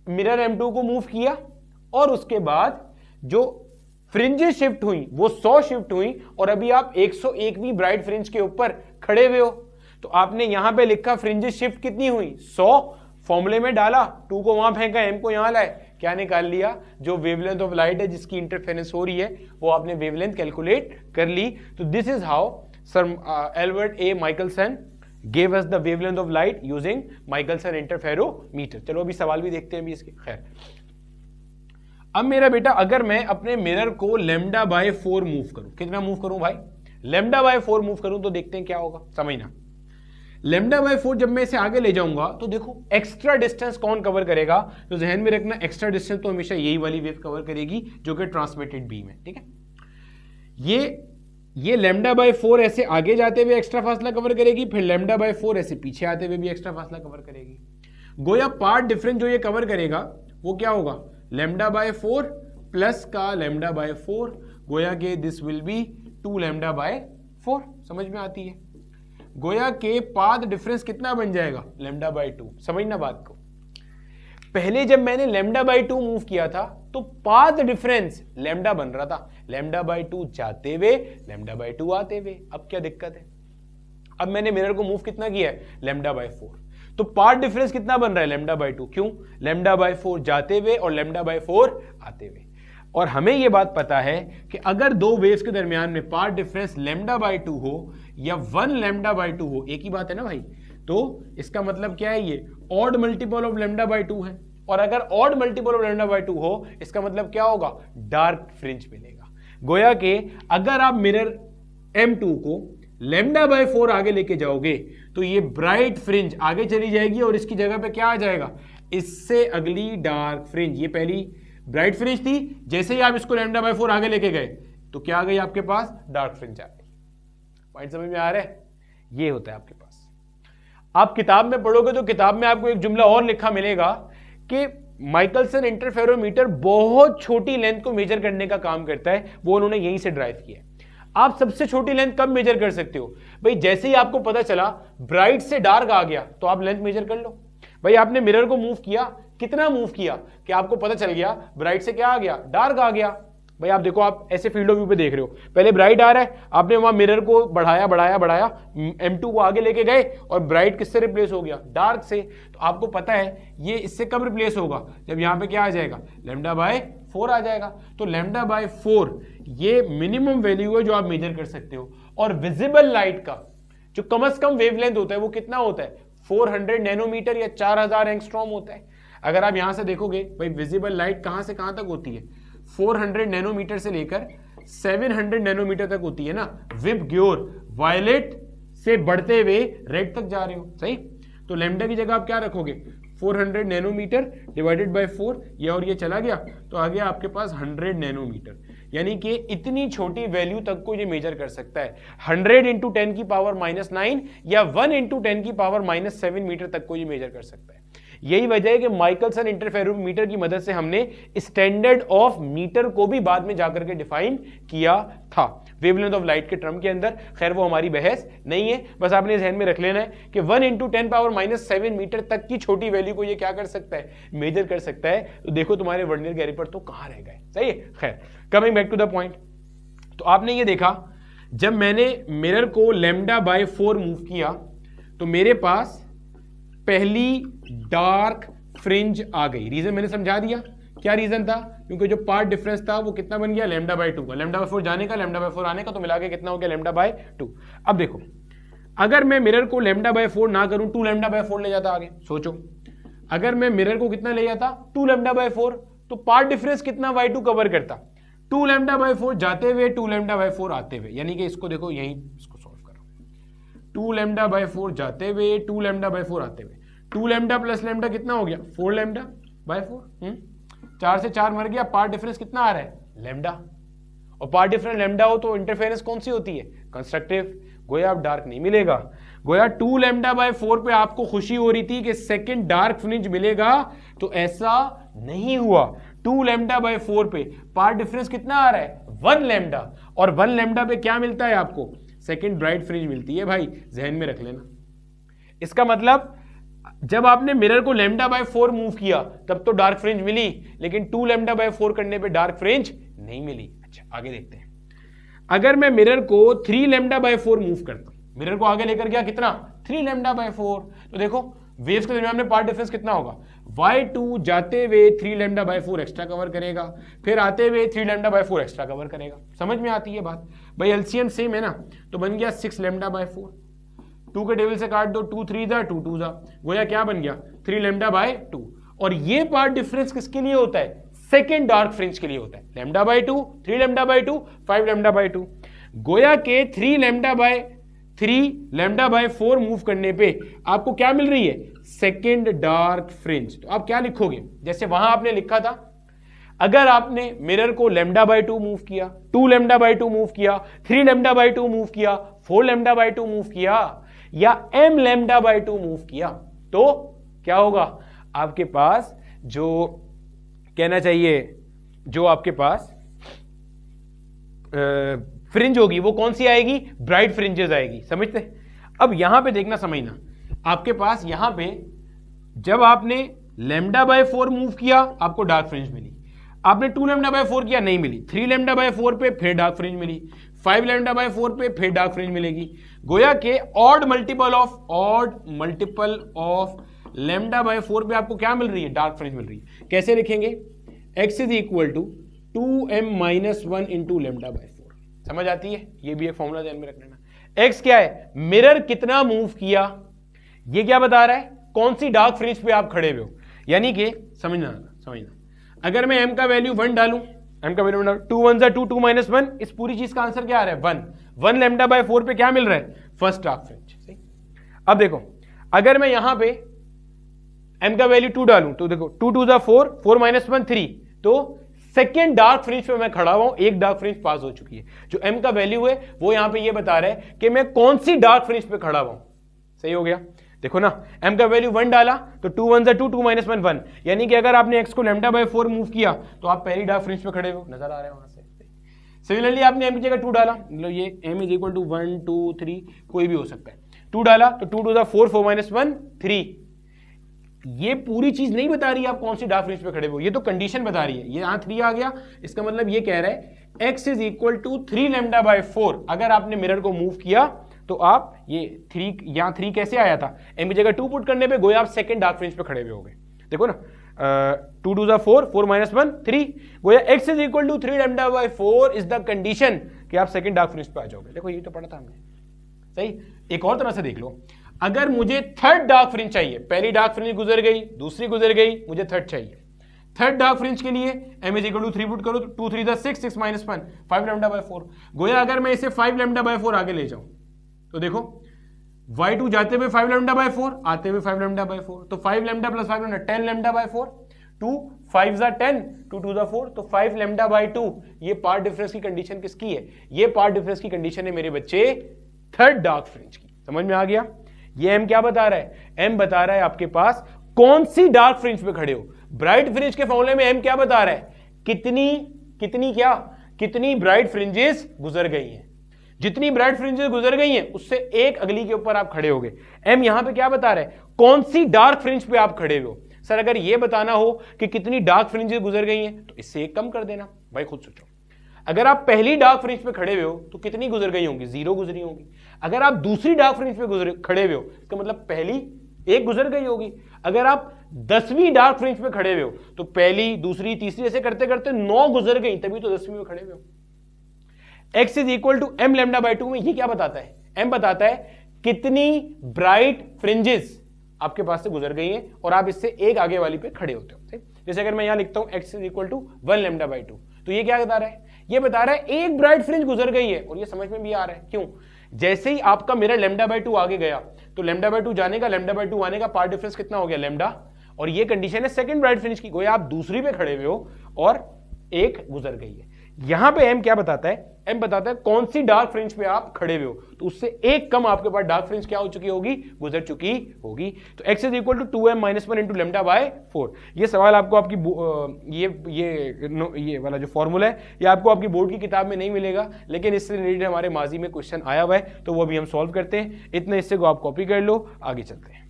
mirror M2 को मूव किया और उसके बाद जो फ्रिंजेस शिफ्ट हुई वो 100 शिफ्ट हुई और अभी आप 101वीं ब्राइट फ्रिंज के ऊपर खड़े हुए हो। तो आपने यहां पे लिखा फ्रिंजेस शिफ्ट कितनी हुई? 100, फॉर्मूले में डाला, 2 को वहां फेंका, m को यहां लाए, क्या निकाल लिया? जो वेवलेंथ ऑफ लाइट है जिसकी इंटरफेरेंस हो रही है वो आपने वेवलेंथ कैलकुलेट कर ली। तो this is how sir Albert A Michelson gave us the wavelength of light using Michelson interferometer। चलो अभी सवाल भी देखते हैं अभी इसके। खैर अब मेरा बेटा अगर मैं अपने मिरर को लैम्डा बाय 4 मूव करूं, कितना मूव करूं भाई? लैम्डा बाय 4 मूव करूं तो देखते हैं क्या होगा, समझना। लैम्डा बाय 4 जब मैं इसे आगे ले जाऊंगा तो देखो एक्स्ट्रा डिस्टेंस कौन कवर करेगा? तो जहन में रखना एक्स्ट्रा डिस्टेंस तो हमेशा यही वाली वेव कवर करेगी जो कि ट्रांसमिटेड बीम है, ठीक है। ये लैम्डा बाय 4 ऐसे आगे जाते हुए एक्स्ट्रा फासला कवर करेगी, फिर लैम्डा बाय 4 ऐसे पीछे आते हुए भी एक्स्ट्रा फासला कवर करेगी। गोया पार्ट डिफरेंस जो ये कवर करेगा वो क्या होगा? लैम्डा बाय 4 प्लस का लैम्डा बाय 4, गोया के this will be 2 lambda by 4। समझ में आती है? गोया के पाथ डिफरेंस कितना बन जाएगा? Lambda by 2। समझना बात को। पहले जब मैंने लैम्डा बाय 2 मूव किया था तो पाथ डिफरेंस लैम्डा बन रहा था, लैम्डा बाय 2 जाते हुए, लैम्डा बाय 2 आते हुए। अब क्या दिक्कत है? अब मैंने मिरर को मूव कितना किया है? लैम्डा बाय 4, तो पाथ डिफरेंस कितना बन रहा है? Lambda by 2। क्यों? लैम्डा बाय 4 जाते हुए और लैम्डा बाय 4 आते हुए। और हमें यह बात पता है कि अगर दो वेव्स के दरमियान में पाथ डिफरेंस लैम्डा बाय 2 हो या 1 लैम्डा बाय 2 हो, एक ही बात है ना भाई, तो इसका मतलब क्या है? ये odd multiple of lambda by 2 है। और अगर odd multiple of lambda by 2 हो इसका मतलब क्या होगा? डार्क फ्रिंज मिलेगा। गोया के अगर आप मिरर M2 को लैम्डा बाय 4 आगे लेके जाओगे तो ये ब्राइट फ्रिंज आगे चली जाएगी और इसकी जगह पे क्या आ जाएगा? इससे अगली डार्क फ्रिंज। ये पहली ब्राइट फ्रिंज थी, जैसे ही आप इसको लैम्डा बाय 4 आगे लेके गए तो क्या आ गई आपके पास? डार्क फ्रिंज आ गई। पॉइंट समझ में आ रहा है? ये होता है आपके पास। आप किताब में पढ़ोगे तो किताब में आपको एक जुमला और लिखा मिलेगा कि माइकलसन इंटरफेरोमीटर बहुत छोटी लेंथ को मेजर करने का काम करता है, वो उन्होंने यहीं से ड्राइव किया है। आप सबसे छोटी लेंथ कब मेजर कर सकते हो भाई? जैसे ही आपको पता चला ब्राइट से डार्क आ गया तो आप लेंथ मेजर कर लो। भाई आपने मिरर को मूव किया, कितना मूव किया कि आपको पता चल गया ब्राइट से क्या आ गया? डार्क आ गया। भाई आप देखो, आप ऐसे फील्ड ऑफ व्यू पे देख रहे हो, पहले ब्राइट आ रहा है, आपने वहां मिरर को बढ़ाया बढ़ाया बढ़ाया, M2 को आगे लेके गए और ब्राइट किससे रिप्लेस हो गया? डार्क से। तो आपको पता है ये इससे कब रिप्लेस होगा? जब यहां पे क्या आ जाएगा? लैम्डा बाय 4 आ जाएगा। तो लैम्डा बाय 4 ये मिनिमम वैल्यू है जो आप मेजर कर सकते हो। और विजिबल लाइट का जो कम से कम वेवलेंथ होता है वो कितना होता है? 400 नैनोमीटर या 4000 एंगस्ट्रॉम होता है। अगर आप यहां से देखोगे भाई विजिबल लाइट कहां से कहां तक होती है? 400 नैनोमीटर से लेकर 700 नैनोमीटर तक होती है ना। विब ग्योर वायलेट से बढ़ते हुए रेड तक जा रहे हो, सही। तो लैम्डा की जगह आप क्या रखोगे? 400 नैनोमीटर डिवाइडेड बाय 4, ये और ये चला गया तो आ गया आपके पास 100 नैनोमीटर। यानी कि इतनी छोटी वैल्यू तक को ये मेजर कर सकता है। 100 इंटू 10 की पावर -9 या 1 इंटू 10 की पावर -7 मीटर तक को ये मेजर कर सकता है। यही वजह है कि माइकलसन इंटरफेरोमीटर की मदद से हमने स्टैंडर्ड ऑफ मीटर को भी बाद में जाकर के डिफाइन किया था वेवलेंथ ऑफ लाइट के टर्म के अंदर। खैर वो हमारी बहस नहीं है, बस आपने ध्यान में रख लेना है कि 1 इंटू 10 पावर -7 मीटर तक की छोटी वैल्यू को ये क्या कर सकता है? मेजर कर सकता है। तो देखो तुम्हारे वर्नियर कैलिपर तो कहां रह गए, सही है। खैर coming back to the point, तो आपने ये देखा जब मैंने मिरर को लैम्डा बाय 4 मूव किया तो मेरे पास पहली डार्क फ्रिंज आ गई। रीजन मैंने समझा दिया क्या रीजन था? क्योंकि जो पार्ट डिफरेंस था वो कितना बन गया, लैम्डा बाय 2 का, लैम्डा बाय 4 जाने का, लैम्डा बाय 4 आने का, तो मिला के कितना हो गया, लैम्डा बाय 2। अब देखो अगर मैं मिरर को लैम्डा बाय 4 ना करूं, 2 लैम्डा बाय 4 ले जाता आगे, सोचो अगर मैं मिरर को कितना ले जाता, 2 लैम्डा बाय 4, तो पार्ट डिफरेंस कितना y2 कवर करता, 2 लैम्डा बाय 4 जाते हुए, 2 लैम्डा बाय 4 आते हुए, यानी कि इसको देखो यहीं इसको सॉल्व करो, 2 लैम्डा बाय 4 जाते हुए, 2 लैम्डा बाय 4 आते हुए, 2 लैम्डा प्लस लैम्डा कितना हो गया, 4 लैम्डा बाय 4, 4 से 4 मर गया, पार्ट डिफरेंस कितना आ रहा है, लैम्डा, और पार्ट डिफरेंस लैम्डा हो तो इंटरफेरेंस कौन सी होती है, कंस्ट्रक्टिव, गोया अब डार्क नहीं मिलेगा। गोया 2 लैम्डा बाय 4 पे आपको खुशी हो रही थी कि सेकंड डार्क फ्रिंज मिलेगा, तो ऐसा नहीं हुआ। 2 लैम्डा बाय 4 पे पार्ट डिफरेंस कितना आ रहा है, 1 लैम्डा, और 1 लैम्डा पे क्या मिलता है आपको, सेकंड ब्राइट फ्रिंज मिलती है। भाई जहन में रख लेना, इसका मतलब जब आपने मिरर को लैम्डा बाय 4 मूव किया तब तो डार्क फ्रिंज मिली, लेकिन 2 लैम्डा बाय 4 करने पे डार्क फ्रिंज नहीं मिली। अच्छा आगे देखते हैं, अगर मैं मिरर को 3 लैम्डा बाय 4 मूव करता हूं, मिरर को आगे लेकर गया कितना, 3 लैम्डा बाय 4, तो देखो वेव्स के दरमियान में पार्ट डिफरेंस कितना होगा, y2 जाते हुए 3 लैम्डा बाय 4 एक्स्ट्रा कवर करेगा, फिर आते हुए 3 लैम्डा बाय 4 एक्स्ट्रा कवर करेगा। समझ में आती है बात? भाई एलसीएम सेम है ना, तो बन गया 6 लैम्डा बाय 4, 2 के टेबल से काट दो, 2 3 जा 2 2 जा, गोया क्या बन गया, 3 लैम्डा बाय 2। और ये पार्ट डिफरेंस किसके लिए होता है, सेकेंड डार्क फ्रिंज के लिए होता है, lambda by 2, 3 lambda by 2, 5 lambda by 2। गोया के 3 लैम्डा बाय 4 मूव करने पे आपको क्या मिल रही है, सेकेंड डार्क फ्रिंज। तो आप क्या लिखोगे, जैसे वहां आपने लिखा था, अगर आपने मिरर को लैम्डा बाय 2 मूव किया, 2 लैम्डा बाय 2 मूव किया, 3 लैम्डा बाय 2 मूव किया, 4 लैम्डा बाय 2 मूव किया, या m लैम्डा बाय 2 मूव किया, तो क्या होगा, आपके पास जो कहना चाहिए, जो आपके पास फ्रिंज होगी वो कौन सी आएगी, ब्राइट फ्रिंजेस आएगी। समझते? अब यहां पे देखना, समझना, आपके पास यहां पे जब आपने लैम्डा बाय 4 मूव किया आपको डार्क फ्रिंज मिली, आपने 2 लैम्डा बाय 4 किया नहीं मिली, 3 लैम्डा बाय 4 पे फिर डार्क फ्रिंज मिली, 5 लैम्डा बाय 4 पे फिर डार्क फ्रिंज मिलेगी। गोया के odd multiple of lambda by 4 पे आपको क्या मिल रही है, डार्क फ्रिंज मिल रही है। कैसे लिखेंगे, x is equal to 2m-1 into lambda by 4। समझ आती है? ये भी एक फॉर्मूला ध्यान में रख लेना। x क्या है, मिरर कितना मूव किया, ये क्या बता रहा है, कौन सी डार्क फ्रिंज पे आप खड़े हुए हो। यानी कि समझना, अगर मैं m का वैल्यू 1 डालूं, m का वैल्यू 2 1 2 2 -1, इस पूरी चीज का आंसर क्या आ रहा है, 1 लैम्डा बाय 4 पे क्या मिल रहा है, फर्स्ट डार्क फ्रिंज। सही? अब देखो अगर मैं यहां पे m का वैल्यू 2 डालूं, तो देखो 2 2 4, 4 -1 3, तो सेकेंड डार्क फ्रिंज पे मैं खड़ा हुआ हूं, एक डार्क फ्रिंज पास हो चुकी है। जो m का वैल्यू है वो यहां पे ये बता रहा है कि मैं कौन सी डार्क फ्रिंज पे खड़ा हुआ हूं। सही हो गया? देखो ना, m का वैल्यू 1 डाला तो 2 1 2 2 -1 1, यानी कि अगर आपने x को लैम्डा बाय 4 मूव किया तो आप पहली डार्क फ्रिंज पे खड़े हो, नजर आ रहे हैं वहां से। सिमिलरली आपने m की जगह 2 डाला, मतलब ये m इज इक्वल टू 1 2 3 कोई भी हो सकता है, 2 डाला तो 2 2 4 4 -1 3। ये पूरी चीज नहीं बता रही आप कौन सी डार्क फ्रिंज पे खड़े हो, ये तो कंडीशन बता रही है। ये यहां 3 आ गया, इसका मतलब ये कह रहा है x is equal to 3 lambda by 4। अगर आपने मिरर को मूव किया तो आप ये 3, यहां 3 कैसे आया था, m की जगह 2 पुट करने पे गोया आप सेकंड डार्क फ्रिंज पे खड़े हुए होगे। देखो ना, 2 2 4 4 -1 3, गोया x is equal to 3 lambda by 4 is the condition कि आप सेकंड डार्क फ्रिंज पे आ जाओगे। देखो ये तो पढ़ा था हमने। सही? एक और तरह से देख लो, अगर मुझे थर्ड डार्क फ्रिंज चाहिए, पहली डार्क फ्रिंज गुजर गई, दूसरी गुजर गई, मुझे थर्ड चाहिए। थर्ड डार्क फ्रिंज के लिए m is equal to 3 put करो, 2 3 6 6 -1 5 लैम्डा बाय 4। गोया अगर मैं इसे 5 लैम्डा बाय 4 आगे ले जाऊं तो देखो y2 जाते हुए 5 लैम्डा बाय 4, आते हुए 5 लैम्डा बाय 4, तो 5 lambda plus 5 lambda 10 lambda by 4, 2 5 10 2 2 4, तो 5 लैम्डा बाय 2। ये पार्ट डिफरेंस की कंडीशन किसकी है, ये पार्ट डिफरेंस की कंडीशन है मेरे बच्चे थर्ड डार्क फ्रिंज की। समझ में आ गया? ये m क्या बता रहा है, m बता रहा है आपके पास कौन सी डार्क फ्रिंज पे खड़े हो। ब्राइट फ्रिंज के फॉर्मूले में m क्या बता रहा है, कितनी ब्राइट फ्रिंजेस गुजर गई हैं। जितनी ब्राइट फ्रिंजेस गुजर गई हैं उससे एक अगली के ऊपर आप खड़े होगे। m यहां पे क्या बता रहा है, कौन सी डार्क फ्रिंज पे आप खड़े हो। सर अगर ये बताना हो कि कितनी डार्क फ्रिंजेस गुजर गई हैं तो इससे एक कम कर देना। भाई खुद सोचो, अगर आप पहली डार्क फ्रिंज पे खड़े हुए हो तो कितनी गुजर गई होंगी, 0 गुजरी होंगी। अगर आप दूसरी डार्क फ्रिंज पे खड़े हुए हो इसका मतलब पहली एक गुजर गई होगी। अगर आप 10वीं डार्क फ्रिंज पे खड़े हुए हो तो पहली, दूसरी, तीसरी ऐसे करते करते 9 गुजर गई, तभी तो 10वीं में खड़े हुए हो। x is equal to m lambda by 2 में ये क्या बताता है? m बताता है कितनी ब्राइट फ्रिंजेस आपके पास से गुजर गई हैं और आप इससे एक आगे वाली पे खड़े होते हो। जैसे अगर मैं यहां लिखता हूं x is equal to 1 lambda by 2, तो ये क्या बता रहा है? ये बता रहा है एक ब्राइट फ्रिंज गुजर गई है। और ये समझ में भी आ रहा है, क्यों? जैसे ही आपका मिरर लैम्डा बाय 2 आगे गया तो लैम्डा बाय 2 जाने का, लैम्डा बाय 2 आने का पार्ट डिफरेंस कितना हो गया? लैम्डा। और ये कंडीशन है सेकंड ब्राइट फ्रिंज की, गोया आप दूसरी पे खड़े हुए हो और एक गुजर गई है। यहां पे m क्या बताता है? m बताता है कौन सी डार्क फ्रिंज पे आप खड़े हुए हो, तो उससे एक कम आपके पास डार्क फ्रिंज क्या हो चुकी होगी? गुजर चुकी होगी। तो x is equal to 2m minus 1 into lambda by 4। ये सवाल आपको आपकी ये वाला जो फॉर्मूला है ये आपको आपकी बोर्ड की किताब में नहीं मिलेगा, लेकिन इससे रिलेटेड हमारे माजी में क्वेश्चन आया हुआ है, तो वो भी हम सॉल्व करते हैं। इतने हिस्से को आप कॉपी कर लो, आगे चलते हैं।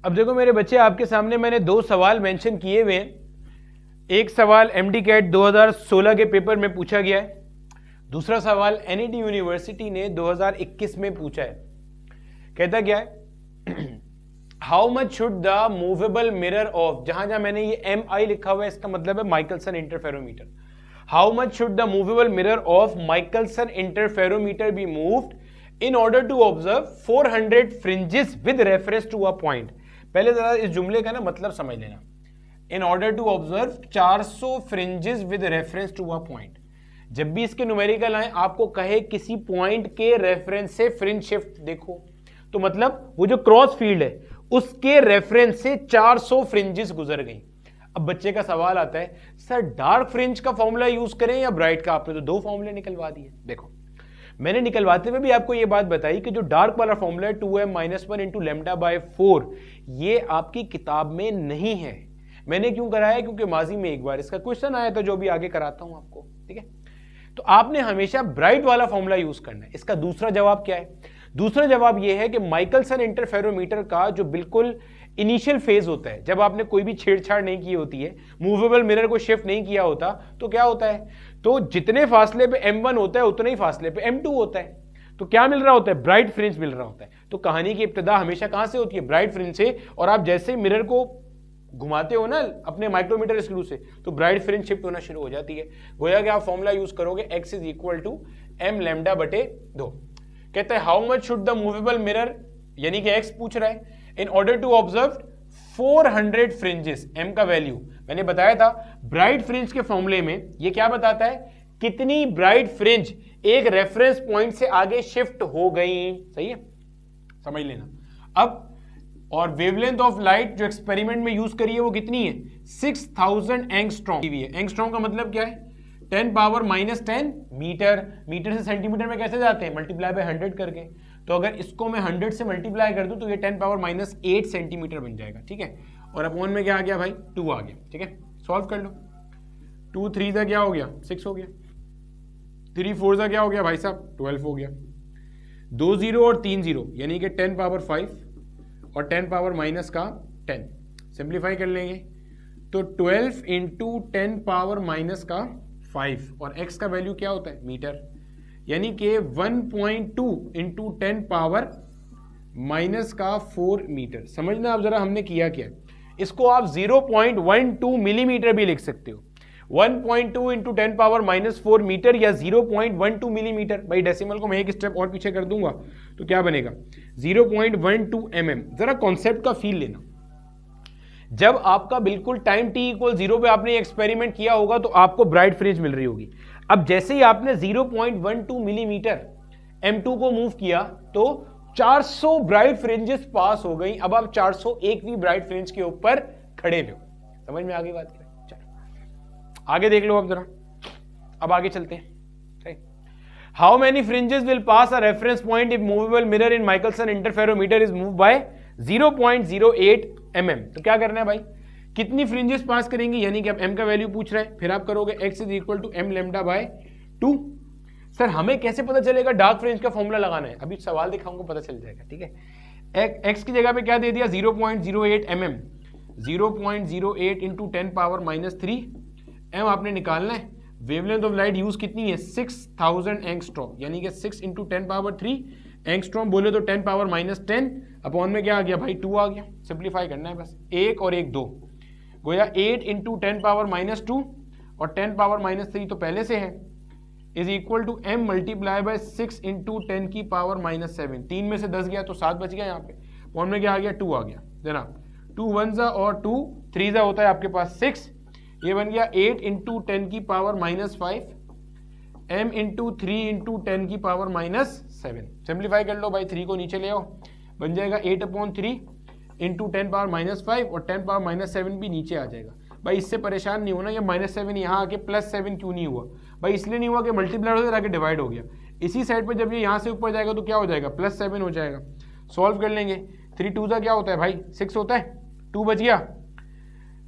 अब देखो मेरे बच्चे, आपके सामने मैंने 2 सवाल मेंशन किए हुए हैं। एक सवाल MD-CAT 2016 के पेपर में पूछा गया है, दूसरा सवाल NET यूनिवर्सिटी ने 2021 में पूछा है। कहता क्या है? How much should the movable mirror of, जहां जहां मैंने ये MI लिखा हुआ है इसका मतलब है Michelson interferometer. How much should the movable mirror of Michelson interferometer be moved in order to observe 400 fringes with reference to a point. पहले जरा इस जुमले का ना मतलब समझ लेना। In order to observe 400 fringes with reference to a point. जब भी इसके न्यूमेरिकल आए, आपको कहे किसी पॉइंट के रेफरेंस से फ्रिंज शिफ्ट देखो, तो मतलब वो जो क्रॉस फील्ड है उसके रेफरेंस से 400 फ्रिंजेस गुजर गई। अब बच्चे का सवाल आता है, सर डार्क फ्रिंज का फॉर्मूला यूज करें या ब्राइट का? आपने तो 2 फॉर्मूले निकलवा दिए। देखो, मैंने निकलवाते हुए भी आपको यह बात बताई कि जो डार्क वाला फॉर्मूला है 2m minus 1 into lambda by 4, ये आपकी किताब में नहीं है। मैंने क्यों कराया? क्योंकि माजी में एक बार इसका क्वेश्चन आया था, जो भी आगे कराता हूं आपको, ठीक है? तो आपने हमेशा ब्राइट वाला फॉर्मूला यूज करना है। इसका दूसरा जवाब क्या है? दूसरा जवाब यह है कि माइकलसन इंटरफेरोमीटर का जो बिल्कुल इनिशियल फेज होता है, जब आपने कोई भी छेड़छाड़ नहीं की होती है, मूवेबल मिरर को शिफ्ट नहीं किया होता, तो क्या होता है? तो जितने फासले पे m1 होता है उतने ही फासले पे m2 होता है। तो क्या मिल रहा होता है? ब्राइट फ्रिंज मिल रहा होता है। तो कहानी की इब्तिदा हमेशा कहां से होती है? ब्राइट फ्रिंज से। और आप जैसे मिरर को घुमाते हो ना अपने माइक्रोमीटर स्क्रू से, तो ब्राइट फ्रिंज शिफ्ट होना शुरू हो जाती है। गोया कि आप फॉर्मूला यूज करोगे x is equal to m lambda बटे 2। कहते हैं how much should the movable mirror, यानी कि x पूछ रहा है, in order to observe 400 fringes. m का वैल्यू मैंने बताया था ब्राइट फ्रिंज के फॉर्मूले में, ये क्या बताता है? कितनी ब्राइट फ्रिंज एक रेफरेंस पॉइंट से आगे शिफ्ट हो गई। सही है, समझ लेना। अब और वेवलेंथ ऑफ लाइट जो एक्सपेरिमेंट में यूज करी है वो कितनी है? 6000 एंगस्ट्रॉम है। एंगस्ट्रॉम का मतलब क्या है? 10 पावर माइनस 10 मीटर। मीटर से सेंटीमीटर में कैसे जाते हैं? मल्टीप्लाई बाय 100 करके। तो अगर इसको मैं 100 से मल्टीप्लाई कर दूं तो ये 10 पावर माइनस 8 सेंटीमीटर बन जाएगा, ठीक है? और अपॉन में क्या आ गया भाई? 2 आ गया, ठीक है? सॉल्व कर लो। 2 3 का क्या हो गया? 6 हो गया। 3 4 का क्या हो गया भाई साहब? 12 हो गया। 2 0 और 3 0 यानी कि 10 पावर 5 और 10 पावर माइनस का 10। सिंप्लीफाई कर लेंगे तो 12 इंटू 10 पावर माइनस का 5 और x का वैल्यू क्या होता है? मीटर। यानी कि 1.2 इंटू 10 पावर माइनस का 4 मीटर। समझना आप जरा हमने किया क्या। इसको आप 0.12 मिलीमीटर भी लिख सकते हो। 1.2 इंटू 10 पावर माइनस 4 मीटर या 0.12 मिलीमीटर। भाई डेसिमल को मैं एक स्टेप और पीछे कर दूंगा तो क्या बनेगा? 0.12 mm। जरा कॉन्सेप्ट का फील लेना। जब आपका बिल्कुल टाइम t इक्वल 0 पे आपने एक्सपेरिमेंट किया होगा तो आपको ब्राइट फ्रिंज मिल रही होगी। अब जैसे ही आपने 0.12 मिलीमीटर m2 को मूव किया तो 400 ब्राइट फ्रिंजेस पास हो गई। अब आप 401वीं ब्राइट फ्रिंज के ऊपर खड़े हो। समझ में आ गई बात? चलो आगे देख लो अब जरा। अब आगे चलते हैं। How many fringes will pass a reference point if movable mirror in Michelson interferometer is move by 0.08 mm। तो क्या करना है भाई? कितनी फ्रिंजेस पास करेंगे? यानी कि अब m का वैल्यू पूछ रहा है, फिर आप करोगे x is equal to m lambda by 2। Sir हमें कैसे पता चलेगा? डार्क फ्रिंज का फॉर्मूला लगाना है। अभी सवाल दिखाऊंगा, पता चल जाएगा, ठीक है? x की जगह पे क्या दे दिया? 0.08 mm। 0.08 into 10 power minus 3 m आपने निकालना है। वेवलेंथ ऑफ लाइट यूज कितनी है? 6000 एंगस्ट्रॉम, यानी कि 6 इंटू 10 पावर 3 एंगस्ट्रॉम बोले तो 10 पावर -10 अपॉन में क्या आ गया भाई 2 आ गया। सिंप्लीफाई करना है बस, 1 और 1 2, गोया 8 इंटू 10 पावर -2 और 10 पावर -3 तो पहले से है, is equal to m multiply by 6 into 10 की पावर -7। 3 में से 10 गया तो 7 बच गया, यहाँ पे अपॉन में क्या आ गया 2 आ गया। देना 2 1 और 2 3 होता है आपके पास 6, ये बन गया 8 इंटू 10 की पावर -5 m इंटू 3 इंटू 10 की पावर -7। सिंप्लीफाई कर लो भाई, 3 को नीचे ले आओ, बन जाएगा 8/3 इंटू 10 पावर -5 और 10 पावर -7 भी नीचे आ जाएगा। भाई इससे परेशान नहीं होना, ये -7 यहाँ आके +7 क्यों नहीं हुआ भाई, इसलिए नहीं हुआ कि मल्टीप्लाई हो जाके डिवाइड हो गया। इसी साइड पर जब ये यहाँ से ऊपर जाएगा तो क्या हो जाएगा +7 हो जाएगा। सॉल्व कर लेंगे, 3 2 क्या होता है भाई 6 होता है, 2 बच गया,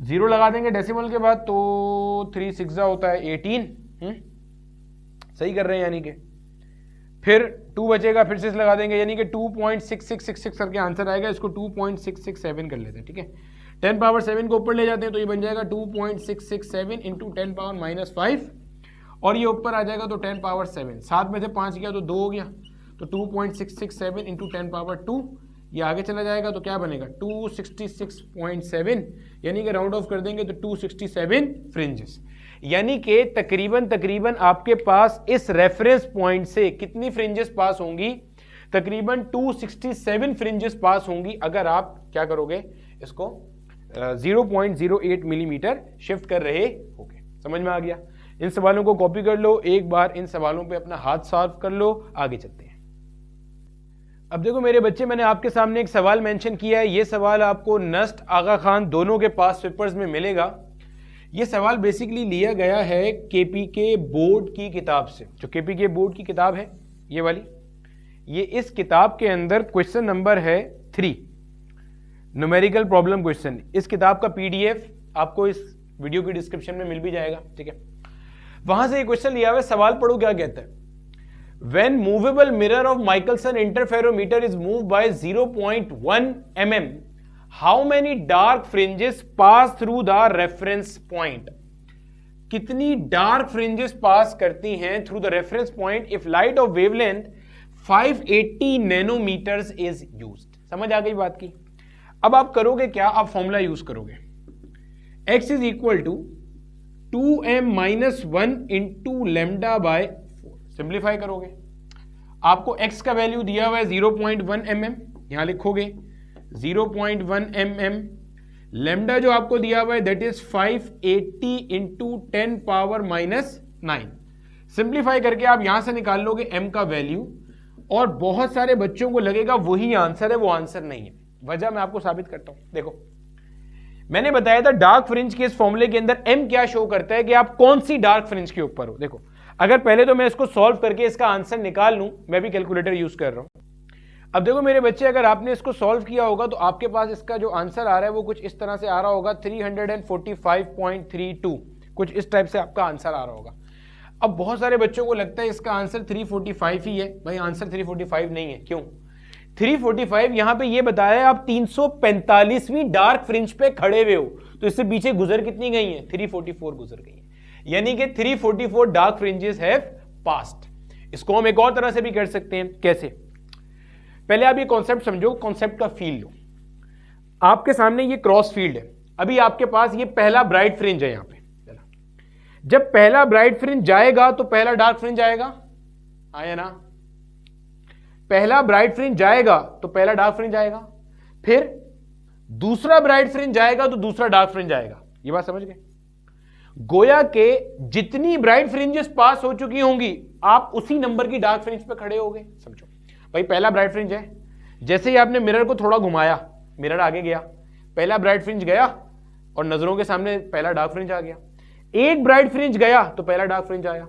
0 लगा देंगे डेसिमल के बाद तो 3 6 होता है 18। सही कर रहे हैं, यानी कि फिर 2 बचेगा, फिर 6 लगा देंगे, यानी कि 2.6666 करके आंसर आएगा। इसको 2.667 कर लेते हैं, ठीक है। 10 पावर 7 को ऊपर ले जाते हैं तो ये बन जाएगा 2.667 इंटू 10 पावर -5 और ये ऊपर आ जाएगा तो 10 पावर 7, 7 में से 5 गया तो 2 हो गया, तो 2.667 इंटू 10 पावर 2, ये आगे चला जाएगा तो क्या बनेगा 266.7, यानी कि राउंड ऑफ कर देंगे तो 267 फ्रिंजेस। यानी कि तकरीबन आपके पास इस रेफरेंस पॉइंट से कितनी फ्रिंजेस पास होंगी, तकरीबन 267 फ्रिंजेस पास होंगी अगर आप क्या करोगे, इसको 0.08 मिलीमीटर शिफ्ट कर रहे होगे। समझ में आ गया? इन सवालों को कॉपी कर लो, एक बार इन सवालों पे अपना हाथ साफ कर लो, आगे चलते हैं। अब देखो मेरे बच्चे, मैंने आपके सामने एक सवाल मेंशन किया है, ये सवाल आपको नस्ट आगा खान दोनों के पास पेपर्स में मिलेगा। ये सवाल बेसिकली लिया गया है केपीके बोर्ड की किताब से, जो केपीके बोर्ड की किताब है ये वाली, ये इस किताब के अंदर क्वेश्चन नंबर है 3, न्यूमेरिकल प्रॉब्लम क्वेश्चन। इस किताब का पीडीएफ आपको इस वीडियो की डिस्क्रिप्शन में मिल भी जाएगा, ठीक है। वहां से ये क्वेश्चन लिया हुआ है, सवाल पढ़ो क्या कहता है। When movable mirror of Michelson interferometer is moved by 0.1 mm, how many dark fringes pass through the reference point? कितनी dark fringes pass करती हैं through the reference point if light of wavelength 580 nanometers is used? समझ आ गई बात की? अब आप करोगे क्या, आप फॉर्मूला यूज करोगे, x is equal to 2m-1 into lambda by 4। Simplify करोगे, आपको x का वैल्यू दिया हुआ है 0.1 mm, यहां लिखोगे 0.1 mm, लैम्डा जो आपको दिया हुआ है that is 580 into 10 power -9। Simplify करके आप यहां से निकाल लोगे m का वैल्यू, और बहुत सारे बच्चों को लगेगा वही आंसर है, वो आंसर नहीं है। वजह मैं आपको साबित करता हूं। देखो मैंने बताया था डार्क फ्रिंज के इस फॉर्मूले के अंदर m क्या शो करता है कि आप कौन सी डार्क फ्रिंज के ऊपर हो। देखो अगर पहले तो मैं इसको सॉल्व करके इसका आंसर निकाल लूं, मैं भी कैलकुलेटर यूज कर रहा हूं। अब देखो मेरे बच्चे, अगर आपने इसको सॉल्व किया होगा तो आपके पास इसका जो आंसर आ रहा है वो कुछ इस तरह से आ रहा होगा, 345.32, कुछ इस टाइप से आपका आंसर आ रहा होगा। अब बहुत सारे बच्चों को लगता है इसका आंसर 345 ही है। भाई आंसर 345 नहीं है। क्यों 345? यहां पे ये बताया है आप 345वीं डार्क फ्रिंज पे खड़े हुए हो, तो इससे पीछे गुजर कितनी गई है, 344 गुजर गई है, यानी कि 344 डार्क फ्रिंजेस हैव पास्ड। इसको हम एक और तरह से भी कर सकते हैं। कैसे? पहले आप ये कॉन्सेप्ट समझो, कॉन्सेप्ट का फील लो। आपके सामने ये क्रॉस फील्ड है, अभी आपके पास ये पहला ब्राइट फ्रिंज है यहां पे। जब पहला ब्राइट फ्रिंज जाएगा तो पहला डार्क फ्रिंज आएगा, आया ना? पहला ब्राइट फ्रिंज जाएगा तो पहला डार्क फ्रिंज आएगा, फिर दूसरा ब्राइट फ्रिंज जाएगा तो दूसरा डार्क फ्रिंज आएगा। ये बात समझ गए? गोया के जितनी ब्राइट फ्रिंजेस पास हो चुकी होंगी, आप उसी नंबर की डार्क फ्रिंज पे खड़े होगे। समझो भाई, पहला ब्राइट फ्रिंज है, जैसे ही आपने मिरर को थोड़ा घुमाया, मिरर आगे गया, पहला ब्राइट फ्रिंज गया और नजरों के सामने पहला डार्क फ्रिंज आ गया। एक ब्राइट फ्रिंज गया तो पहला डार्क फ्रिंज आया,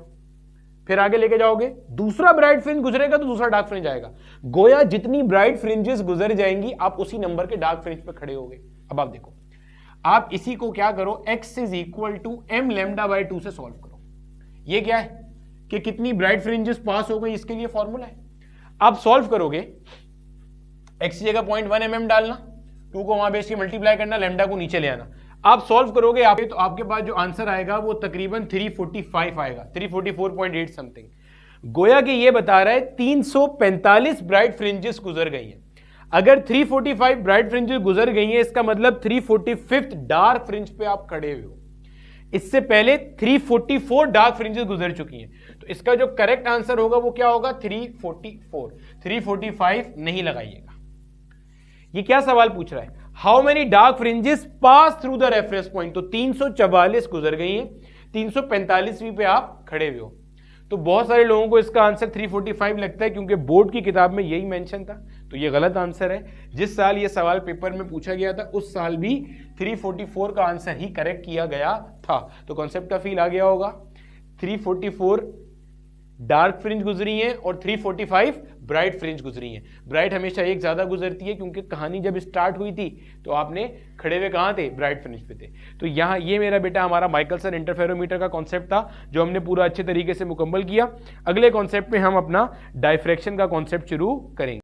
फिर आगे लेके जाओगे, दूसरा ब्राइट फ्रिंज गुजरेगा तो दूसरा डार्क फ्रिंज आएगा। गोया जितनी ब्राइट फ्रिंजेस गुजर जाएंगी, आप उसी नंबर के डार्क फ्रिंज पे खड़े होगे। अब आप देखो, आप इसी को क्या करो, x is equal to m lambda by 2 से सॉल्व करो। ये क्या है कि कितनी ब्राइट फ्रिंजेस पास हो गई, इसके लिए फॉर्मूला है। आप सॉल्व करोगे, x की जगह 0.1 mm डालना, 2 को वहां बेस के मल्टीप्लाई करना, लैम्डा को नीचे ले आना। आप सॉल्व करोगे तो आपके पास जो आंसर आएगा वो तकरीबन 345 आएगा, 344.8 समथिंग। गोया कि ये बता रहा है 345 ब्राइट फ्रिंजेस गुजर गई हैं। अगर 345 ब्राइट फ्रिंजेस गुजर गई हैं, इसका मतलब 345th डार्क फ्रिंज पे आप खड़े हुए हो। इससे पहले 344 डार्क फ्रिंजेस गुजर चुकी हैं, तो इसका जो करेक्ट आंसर होगा वो क्या होगा? 344। 345 नहीं लगाइएगा। ये क्या सवाल पूछ रहा है? How many dark fringes pass through the reference point. तो 344 गुजर गई हैं, 345वीं पे आप खड़े हुए हो। तो बहुत सारे लोगों को इसका आंसर 345 लगता है, क्योंकि बोर्ड की किताब में यही मेंशन था। तो ये गलत आंसर है। जिस साल ये सवाल पेपर में पूछा गया था उस साल भी 344 का आंसर ही करेक्ट किया गया था। तो कॉन्सेप्ट का फील आ गया होगा। 344 डार्क फ्रिंज गुजरी हैं और 345 ब्राइट फ्रिंज गुजरी हैं। ब्राइट हमेशा एक ज्यादा गुजरती है, क्योंकि कहानी जब स्टार्ट हुई थी तो आपने खड़े हुए कहां थे? ब्राइट फ्रिंज पे थे। तो यहाँ ये मेरा बेटा हमारा माइकलसन इंटरफेरोमीटर का कॉन्सेप्ट था, जो हमने पूरा अच्छे तरीके से मुकम्मल किया। अगले कॉन्सेप्ट में हम अपना डायफ्रैक्शन का कॉन्सेप्ट शुरू करेंगे।